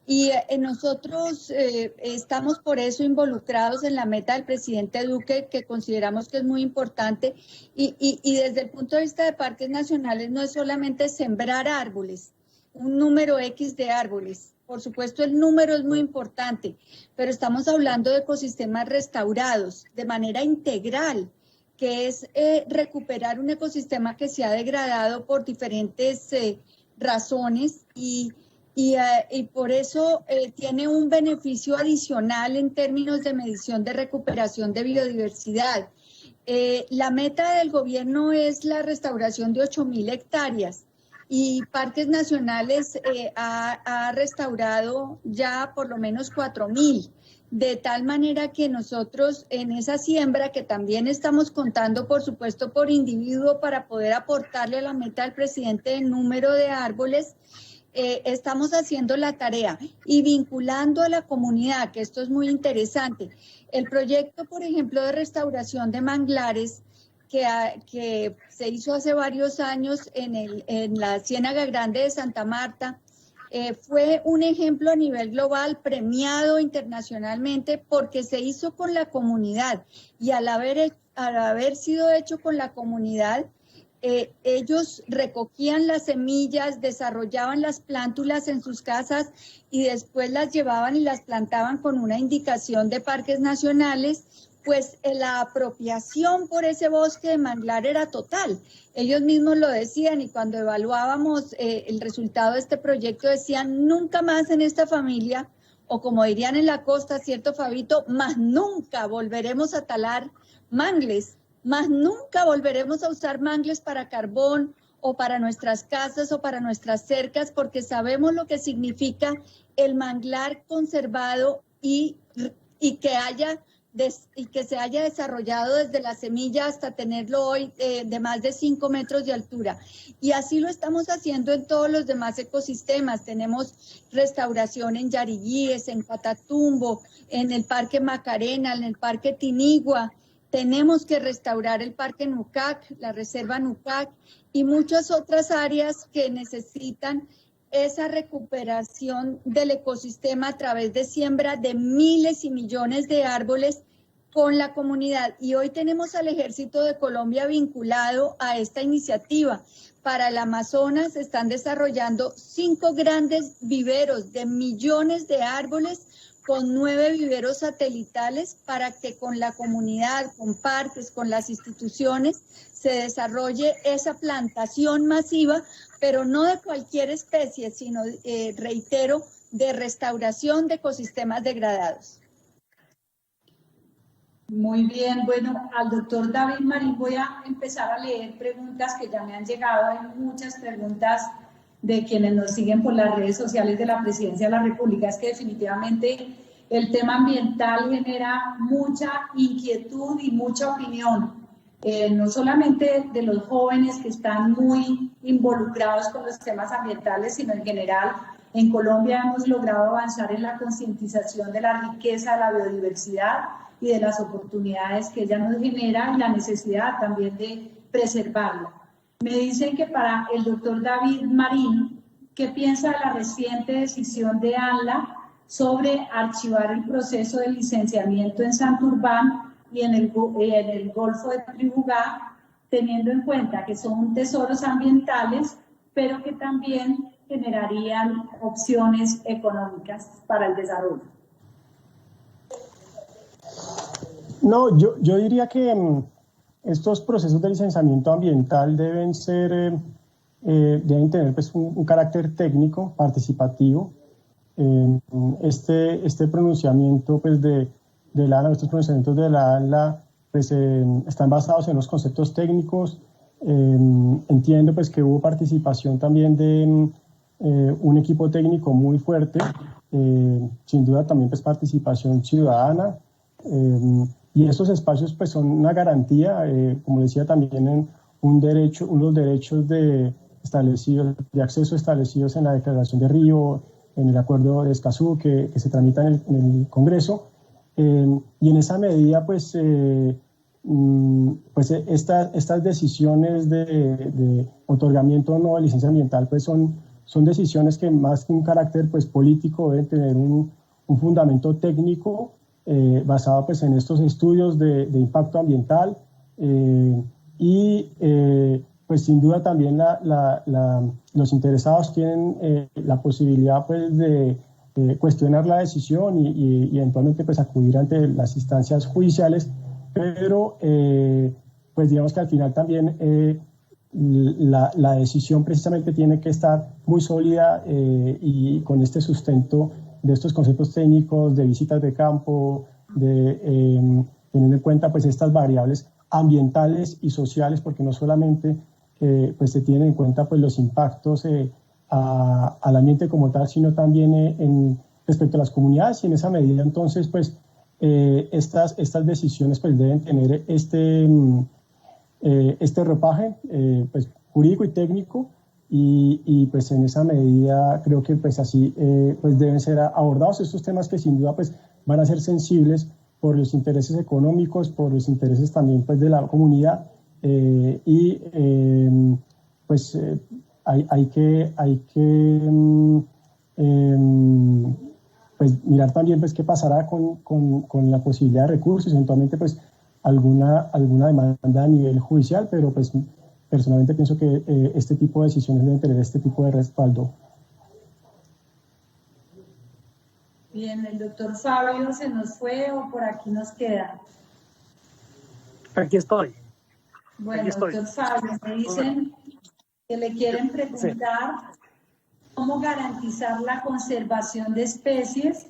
Y nosotros estamos por eso involucrados en la meta del presidente Duque, que consideramos que es muy importante, y desde el punto de vista de parques nacionales no es solamente sembrar árboles, un número X de árboles. Por supuesto, el número es muy importante, pero estamos hablando de ecosistemas restaurados de manera integral, que es recuperar un ecosistema que se ha degradado por diferentes razones y por eso tiene un beneficio adicional en términos de medición de recuperación de biodiversidad. La meta del gobierno es la restauración de 8.000 hectáreas. Y Parques Nacionales ha restaurado ya por lo menos 4.000, de tal manera que nosotros en esa siembra, que también estamos contando por supuesto por individuo para poder aportarle a la meta del presidente del número de árboles, estamos haciendo la tarea y vinculando a la comunidad, que esto es muy interesante. El proyecto, por ejemplo, de restauración de manglares, que se hizo hace varios años en la Ciénaga Grande de Santa Marta, fue un ejemplo a nivel global, premiado internacionalmente, porque se hizo con la comunidad, y al haber sido hecho con la comunidad, ellos recogían las semillas, desarrollaban las plántulas en sus casas y después las llevaban y las plantaban con una indicación de parques nacionales. Pues la apropiación por ese bosque de manglar era total. Ellos mismos lo decían, y cuando evaluábamos el resultado de este proyecto decían: nunca más en esta familia, o como dirían en la costa, ¿cierto, Fabito? Más nunca volveremos a talar mangles, más nunca volveremos a usar mangles para carbón o para nuestras casas o para nuestras cercas, porque sabemos lo que significa el manglar conservado y que se haya desarrollado desde la semilla hasta tenerlo hoy de más de 5 metros de altura. Y así lo estamos haciendo en todos los demás ecosistemas. Tenemos restauración en Yariguíes, en Catatumbo, en el Parque Macarena, en el Parque Tinigua. Tenemos que restaurar el Parque Nucac, la Reserva Nucac y muchas otras áreas que necesitan esa recuperación del ecosistema a través de siembra de miles y millones de árboles con la comunidad. Y hoy tenemos al Ejército de Colombia vinculado a esta iniciativa. Para el Amazonas se están desarrollando 5 grandes viveros de millones de árboles, con 9 viveros satelitales, para que con la comunidad, con parques, con las instituciones, se desarrolle esa plantación masiva, pero no de cualquier especie, sino, reitero, de restauración de ecosistemas degradados. Muy bien, bueno, al doctor David Marín voy a empezar a leer preguntas que ya me han llegado. Hay muchas preguntas de quienes nos siguen por las redes sociales de la Presidencia de la República. Es que definitivamente el tema ambiental genera mucha inquietud y mucha opinión, no solamente de los jóvenes que están muy involucrados con los temas ambientales, sino en general. En Colombia hemos logrado avanzar en la concientización de la riqueza de la biodiversidad y de las oportunidades que ella nos genera, y la necesidad también de preservarla. Me dicen que para el doctor David Marín, ¿qué piensa de la reciente decisión de ANLA sobre archivar el proceso de licenciamiento en Santurbán y en el Golfo de Tribugá, teniendo en cuenta que son tesoros ambientales, pero que también generarían opciones económicas para el desarrollo? No, yo diría que estos procesos de licenciamiento ambiental deben tener pues, un carácter técnico, participativo. Este pronunciamiento pues, de la ANLA, estos pronunciamientos de la ANLA pues, están basados en los conceptos técnicos. Entiendo pues, que hubo participación también de un equipo técnico muy fuerte, sin duda también pues, participación ciudadana. Y estos espacios pues, son una garantía, como decía también, en unos derechos de acceso establecidos en la Declaración de Río, en el Acuerdo de Escazú, que se tramita en el Congreso. Y en esa medida, pues estas decisiones de otorgamiento o no de licencia ambiental pues son decisiones que, más que un carácter pues, político, deben tener un fundamento técnico, basado pues, en estos estudios de impacto ambiental, y pues sin duda también los interesados tienen la posibilidad pues, de cuestionar la decisión y eventualmente pues, acudir ante las instancias judiciales, pero pues digamos que al final también la decisión precisamente tiene que estar muy sólida y con este sustento de estos conceptos técnicos, de visitas de campo, teniendo en cuenta pues, estas variables ambientales y sociales, porque no solamente pues, se tienen en cuenta pues, los impactos al ambiente como tal, sino también respecto a las comunidades, y en esa medida entonces pues, estas decisiones pues, deben tener este ropaje pues, jurídico y técnico, y pues en esa medida creo que pues así pues deben ser abordados estos temas que sin duda pues van a ser sensibles por los intereses económicos, por los intereses también pues de la comunidad pues hay que pues mirar también pues qué pasará con la posibilidad de recursos, eventualmente pues alguna demanda a nivel judicial, pero pues personalmente pienso que este tipo de decisiones deben tener este tipo de respaldo. Bien, ¿el doctor Fabio se nos fue o por aquí nos queda? Aquí estoy. Bueno, doctor Fabio, me dicen que le quieren preguntar cómo garantizar la conservación de especies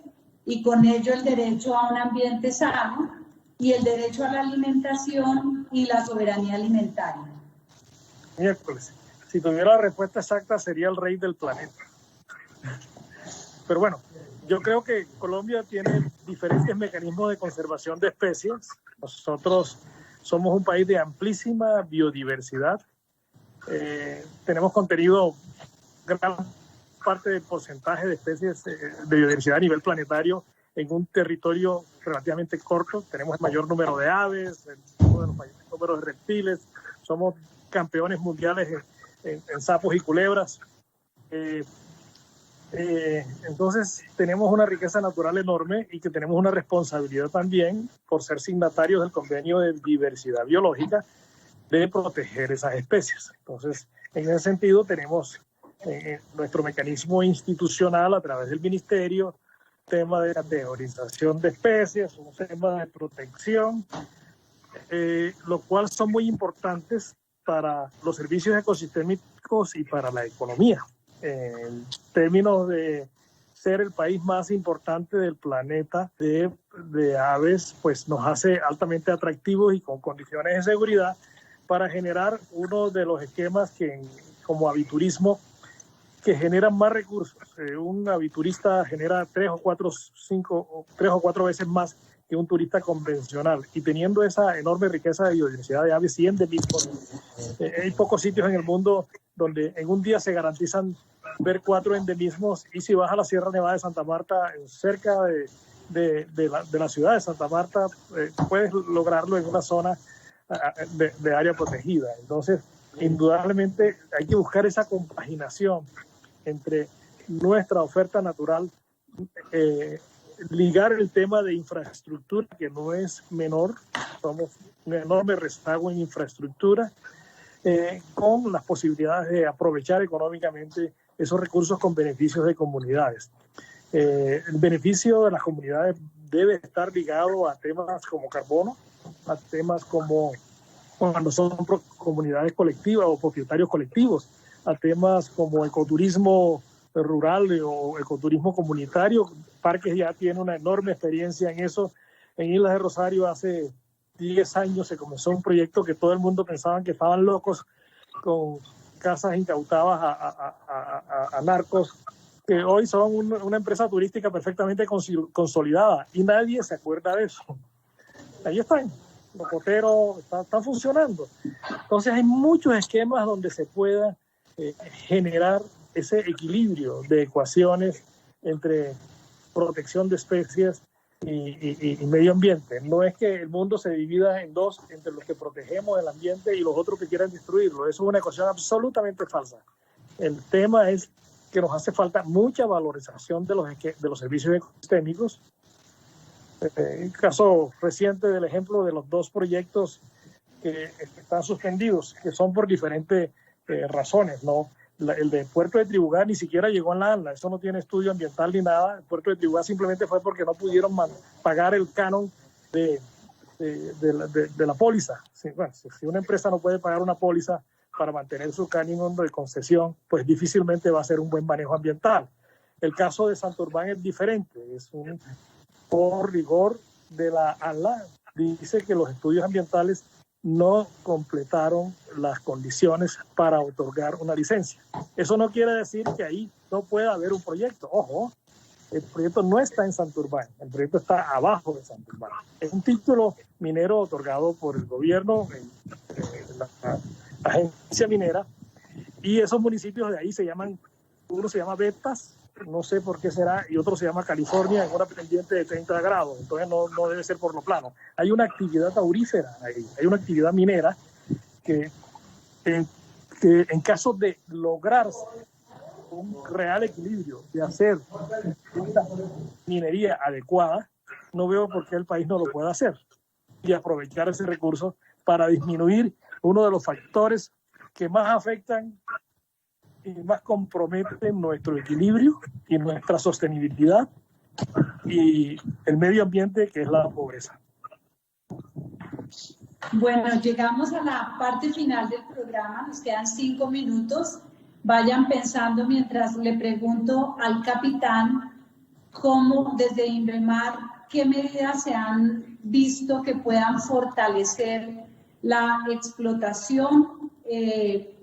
y con ello el derecho a un ambiente sano y el derecho a la alimentación y la soberanía alimentaria. Miércoles. Si tuviera la respuesta exacta sería el rey del planeta. Pero bueno, yo creo que Colombia tiene diferentes mecanismos de conservación de especies. Nosotros somos un país de amplísima biodiversidad. Tenemos contenido, gran parte del porcentaje de especies de biodiversidad a nivel planetario en un territorio relativamente corto. Tenemos el mayor número de aves, uno de los mayores números de reptiles. Somos campeones mundiales en sapos y culebras. Entonces tenemos una riqueza natural enorme y que tenemos una responsabilidad también por ser signatarios del convenio de diversidad biológica de proteger esas especies. Entonces, en ese sentido tenemos nuestro mecanismo institucional a través del ministerio, tema de categorización de especies, un tema de protección, lo cual son muy importantes para los servicios ecosistémicos y para la economía. En términos de ser el país más importante del planeta de aves, pues nos hace altamente atractivos y con condiciones de seguridad para generar uno de los esquemas que como aviturismo que generan más recursos. Un aviturista genera 3 o 4 veces más que un turista convencional, y teniendo esa enorme riqueza de biodiversidad de aves y endemismos, hay pocos sitios en el mundo donde en un día se garantizan ver 4 endemismos, y si vas a la Sierra Nevada de Santa Marta, cerca de la ciudad de Santa Marta, puedes lograrlo en una zona de área protegida. Entonces, indudablemente hay que buscar esa compaginación entre nuestra oferta natural, ligar el tema de infraestructura, que no es menor, somos un enorme rezago en infraestructura, con las posibilidades de aprovechar económicamente esos recursos con beneficios de comunidades. El beneficio de las comunidades debe estar ligado a temas como carbono, a temas como cuando son comunidades colectivas o propietarios colectivos, a temas como ecoturismo rural o ecoturismo comunitario. Parques ya tiene una enorme experiencia en eso. En Islas de Rosario hace 10 años se comenzó un proyecto que todo el mundo pensaba que estaban locos, con casas incautadas a narcos, que hoy son una empresa turística perfectamente consolidada, y nadie se acuerda de eso. Ahí están, los coteros están funcionando. Entonces hay muchos esquemas donde se pueda generar ese equilibrio de ecuaciones entre protección de especies y medio ambiente. No es que el mundo se divida en dos, entre los que protegemos el ambiente y los otros que quieran destruirlo. Eso es una ecuación absolutamente falsa. El tema es que nos hace falta mucha valorización de los servicios ecosistémicos. El caso reciente del ejemplo de los 2 proyectos que están suspendidos, que son por diferentes razones, ¿no? El de Puerto de Tribugá ni siquiera llegó en la ANLA, eso no tiene estudio ambiental ni nada. El Puerto de Tribugá simplemente fue porque no pudieron pagar el canon de la póliza. Bueno, si una empresa no puede pagar una póliza para mantener su canon de concesión, pues difícilmente va a ser un buen manejo ambiental. El caso de Santurbán es diferente, por rigor de la ANLA, dice que los estudios ambientales no completaron las condiciones para otorgar una licencia. Eso no quiere decir que ahí no pueda haber un proyecto. Ojo, el proyecto no está en Santurbán, el proyecto está abajo de Santurbán. Es un título minero otorgado por el gobierno, la agencia minera, Y esos municipios de ahí se llaman, uno se llama Betas, no sé por qué será, y otro se llama California, en una pendiente de 30 grados, entonces no debe ser por lo plano. Hay una actividad aurífera ahí, hay una actividad minera que en caso de lograrse un real equilibrio, de hacer una minería adecuada, no veo por qué el país no lo pueda hacer y aprovechar ese recurso para disminuir uno de los factores que más afectan y más comprometen nuestro equilibrio y nuestra sostenibilidad y el medio ambiente, que es la pobreza. Bueno, llegamos a la parte final del programa, nos quedan 5 minutos. Vayan pensando mientras le pregunto al capitán cómo desde Invermar, qué medidas se han visto que puedan fortalecer la explotación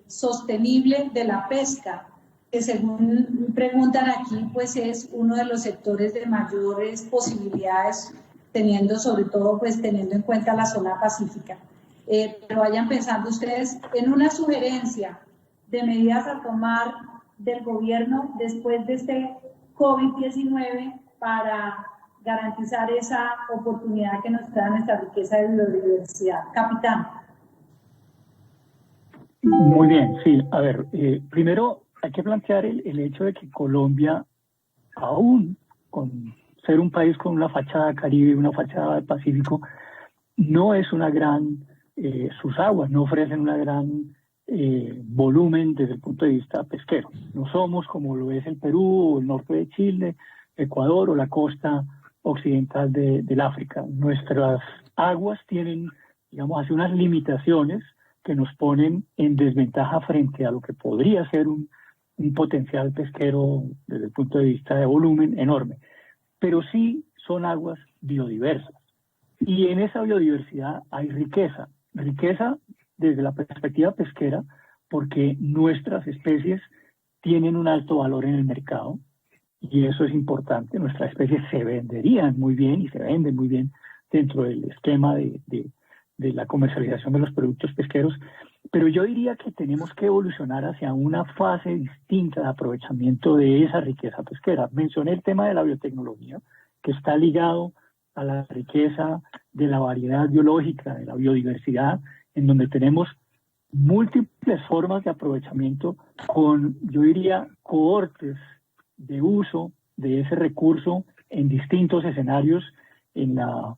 sostenible de la pesca, que según preguntan aquí, pues es uno de los sectores de mayores posibilidades, teniendo sobre todo, pues teniendo en cuenta la zona pacífica. Pero vayan pensando ustedes en una sugerencia de medidas a tomar del gobierno después de este COVID-19 para garantizar esa oportunidad que nos da nuestra riqueza de biodiversidad. Capitán. Muy bien, sí. A ver, primero hay que plantear el hecho de que Colombia, aún con ser un país con una fachada caribe, una fachada del Pacífico, no es una gran, sus aguas no ofrecen una gran volumen desde el punto de vista pesquero. No somos como lo es el Perú, o el norte de Chile, Ecuador o la costa occidental del África. Nuestras aguas tienen, digamos así, unas limitaciones que nos ponen en desventaja frente a lo que podría ser un potencial pesquero desde el punto de vista de volumen enorme. Pero sí son aguas biodiversas. Y en esa biodiversidad hay riqueza. Riqueza desde la perspectiva pesquera, porque nuestras especies tienen un alto valor en el mercado, y eso es importante. Nuestras especies se venderían muy bien y se venden muy bien dentro del esquema de la comercialización de los productos pesqueros, pero yo diría que tenemos que evolucionar hacia una fase distinta de aprovechamiento de esa riqueza pesquera. Mencioné el tema de la biotecnología, que está ligado a la riqueza de la variedad biológica, de la biodiversidad, en donde tenemos múltiples formas de aprovechamiento con, yo diría, cohortes de uso de ese recurso en distintos escenarios, en la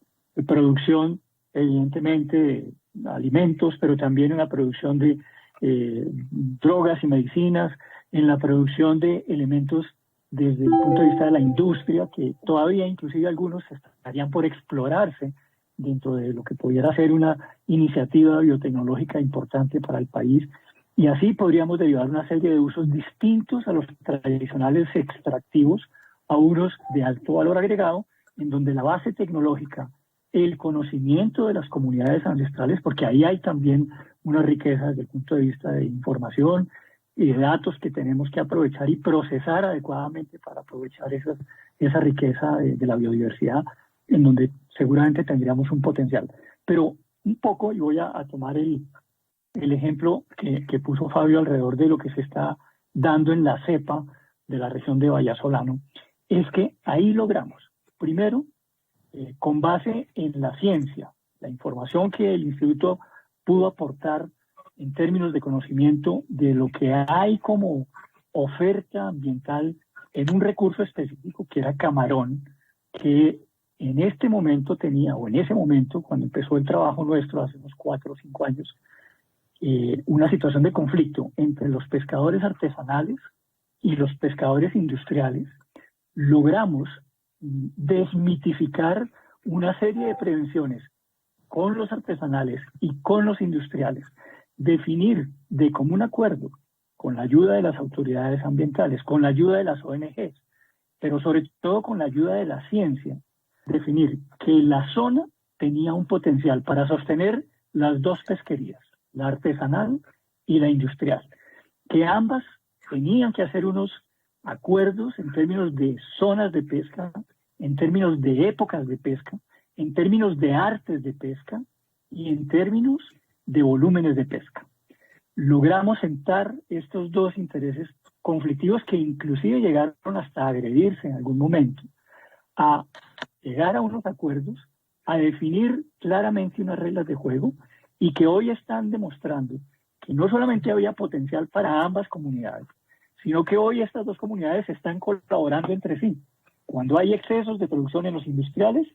producción, evidentemente, de alimentos, pero también en la producción de drogas y medicinas, en la producción de elementos desde el punto de vista de la industria, que todavía inclusive algunos estarían por explorarse dentro de lo que pudiera ser una iniciativa biotecnológica importante para el país. Y así podríamos derivar una serie de usos distintos a los tradicionales extractivos, a unos de alto valor agregado, en donde la base tecnológica, el conocimiento de las comunidades ancestrales, porque ahí hay también una riqueza desde el punto de vista de información y de datos que tenemos que aprovechar y procesar adecuadamente para aprovechar esa riqueza de la biodiversidad, en donde seguramente tendríamos un potencial. Pero un poco, y voy a tomar el ejemplo que puso Fabio alrededor de lo que se está dando en la cepa de la región de Vallasolano, es que ahí logramos, primero, con base en la ciencia, la información que el instituto pudo aportar en términos de conocimiento de lo que hay como oferta ambiental en un recurso específico que era camarón, que en este momento tenía, o en ese momento, cuando empezó el trabajo nuestro hace unos 4 o 5 años, una situación de conflicto entre los pescadores artesanales y los pescadores industriales. Logramos desmitificar una serie de prevenciones con los artesanales y con los industriales, definir de común acuerdo, con la ayuda de las autoridades ambientales, con la ayuda de las ONGs, pero sobre todo con la ayuda de la ciencia, definir que la zona tenía un potencial para sostener las dos pesquerías, la artesanal y la industrial, que ambas tenían que hacer unos acuerdos en términos de zonas de pesca, en términos de épocas de pesca, en términos de artes de pesca y en términos de volúmenes de pesca. logramos sentar estos dos intereses conflictivos que inclusive llegaron hasta agredirse en algún momento, a llegar a unos acuerdos, a definir claramente unas reglas de juego y que hoy están demostrando que no solamente había potencial para ambas comunidades, sino que hoy estas dos comunidades están colaborando entre sí. Cuando hay excesos de producción en los industriales,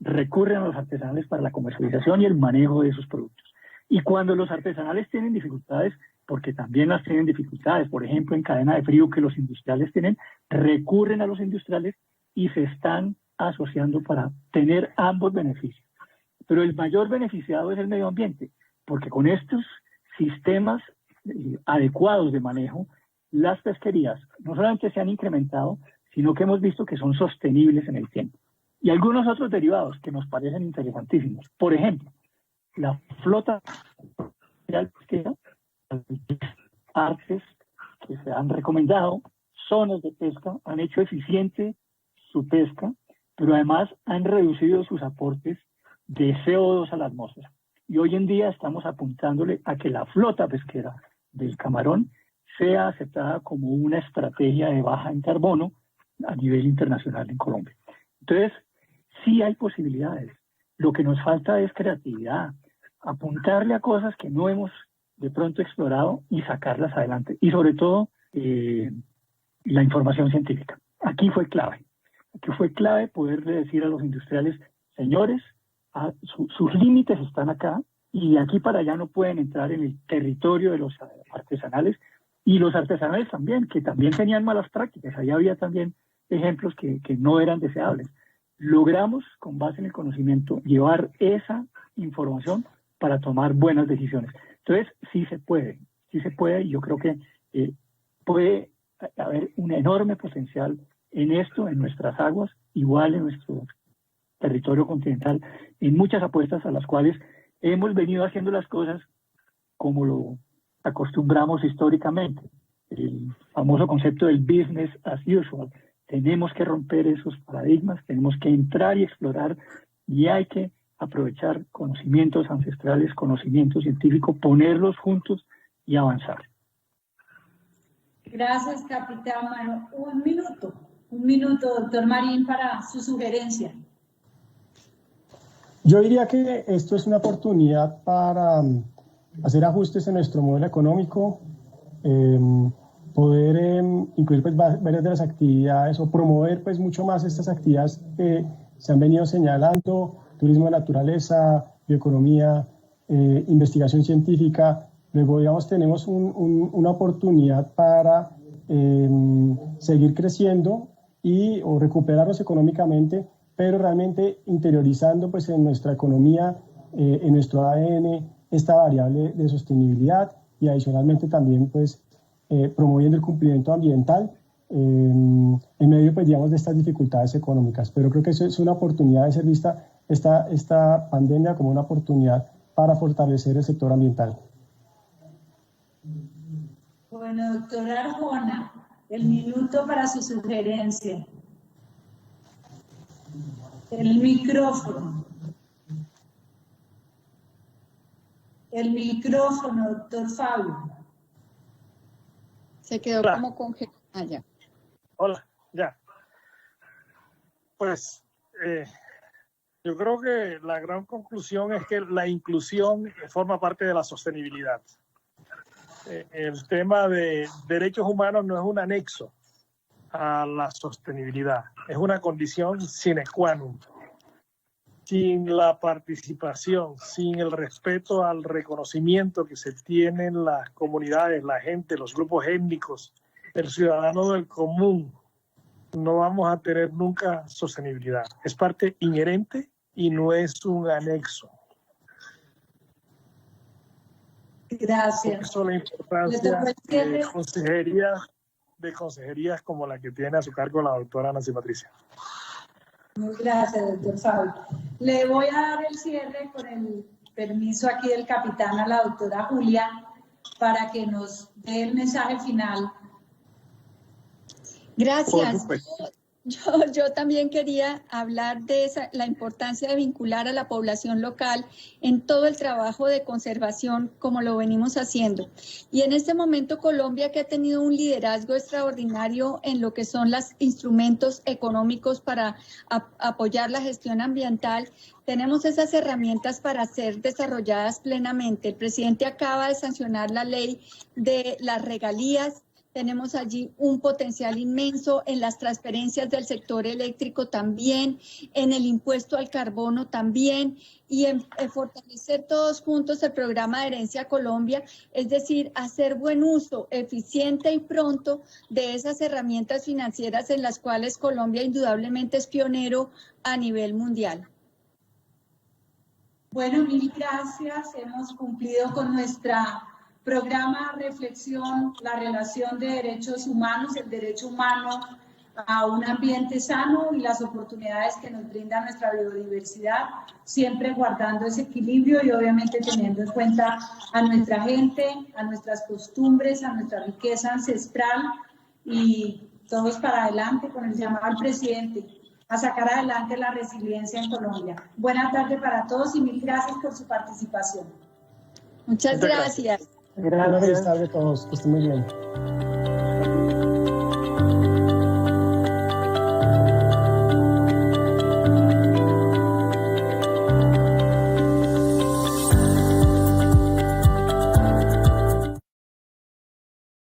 recurren a los artesanales para la comercialización y el manejo de esos productos. Y cuando los artesanales tienen dificultades, porque también las tienen dificultades, por ejemplo, en cadena de frío que los industriales tienen, recurren a los industriales y se están asociando para tener ambos beneficios. Pero el mayor beneficiado es el medio ambiente, porque con estos sistemas adecuados de manejo, las pesquerías no solamente se han incrementado, sino que hemos visto que son sostenibles en el tiempo. Y algunos otros derivados que nos parecen interesantísimos. Por ejemplo, la flota pesquera, artes que se han recomendado, zonas de pesca, han hecho eficiente su pesca, pero además han reducido sus aportes de CO2 a la atmósfera. Y hoy en día estamos apuntándole a que la flota pesquera del camarón sea aceptada como una estrategia de baja en carbono a nivel internacional en Colombia. Entonces, sí hay posibilidades. Lo que nos falta es creatividad, apuntarle a cosas que no hemos de pronto explorado y sacarlas adelante. Y sobre todo, la información científica. Aquí fue clave. Aquí fue clave poderle decir a los industriales, señores, sus límites están acá y de aquí para allá no pueden entrar en el territorio de los artesanales, y los artesanales también, que también tenían malas prácticas. Ahí había también ejemplos que no eran deseables. Logramos, con base en el conocimiento, llevar esa información para tomar buenas decisiones. Entonces, sí se puede, y yo creo que puede haber un enorme potencial en esto, en nuestras aguas, igual en nuestro territorio continental, en muchas apuestas a las cuales hemos venido haciendo las cosas como lo acostumbramos históricamente. El famoso concepto del business as usual. Tenemos que romper esos paradigmas, tenemos que entrar y explorar, y hay que aprovechar conocimientos ancestrales, conocimiento científico, ponerlos juntos y avanzar. Gracias, capitán. Bueno, un minuto, doctor Marín, para su sugerencia. Yo diría que esto es una oportunidad para hacer ajustes en nuestro modelo económico, poder incluir pues, varias de las actividades o promover pues, mucho más estas actividades que se han venido señalando: turismo de naturaleza, bioeconomía, investigación científica. Luego, digamos, tenemos una oportunidad para seguir creciendo o recuperarnos económicamente, pero realmente interiorizando pues, en nuestra economía, en nuestro ADN, esta variable de sostenibilidad, y adicionalmente también pues, promoviendo el cumplimiento ambiental en medio pues, digamos, de estas dificultades económicas. Pero creo que eso es una oportunidad de ser vista esta pandemia como una oportunidad para fortalecer el sector ambiental. Bueno, doctora Arjona, el minuto para su sugerencia. El micrófono. El micrófono, doctor Fabio. Se quedó Hola. como congelado allá. Hola, ya. Pues yo creo que la gran conclusión es que la inclusión forma parte de la sostenibilidad. El tema de derechos humanos no es un anexo a la sostenibilidad, es una condición sine qua non. Sin la participación, sin el respeto al reconocimiento que se tienen las comunidades, la gente, los grupos étnicos, el ciudadano del común, no vamos a tener nunca sostenibilidad. Es parte inherente y no es un anexo. Gracias. Por eso la importancia de consejerías como la que tiene a su cargo la doctora Nancy Patricia. Muy gracias, doctor Fabio. Le voy a dar el cierre con el permiso aquí del capitán a la doctora Julia para que nos dé el mensaje final. Gracias. Yo también quería hablar de la importancia de vincular a la población local en todo el trabajo de conservación como lo venimos haciendo. Y en este momento Colombia, que ha tenido un liderazgo extraordinario en lo que son los instrumentos económicos para apoyar la gestión ambiental, tenemos esas herramientas para ser desarrolladas plenamente. El presidente acaba de sancionar la ley de las regalías. Tenemos allí un potencial inmenso en las transferencias del sector eléctrico también, en el impuesto al carbono también, y en fortalecer todos juntos el programa de Herencia Colombia, es decir, hacer buen uso eficiente y pronto de esas herramientas financieras en las cuales Colombia indudablemente es pionero a nivel mundial. Bueno, mil gracias. Hemos cumplido con nuestra programa Reflexión, la relación de derechos humanos, el derecho humano a un ambiente sano y las oportunidades que nos brinda nuestra biodiversidad, siempre guardando ese equilibrio y obviamente teniendo en cuenta a nuestra gente, a nuestras costumbres, a nuestra riqueza ancestral y todos para adelante con el llamado al presidente a sacar adelante la resiliencia en Colombia. Buenas tardes para todos y mil gracias por su participación. Muchas gracias. Buenas tardes a todos, que estén muy bien.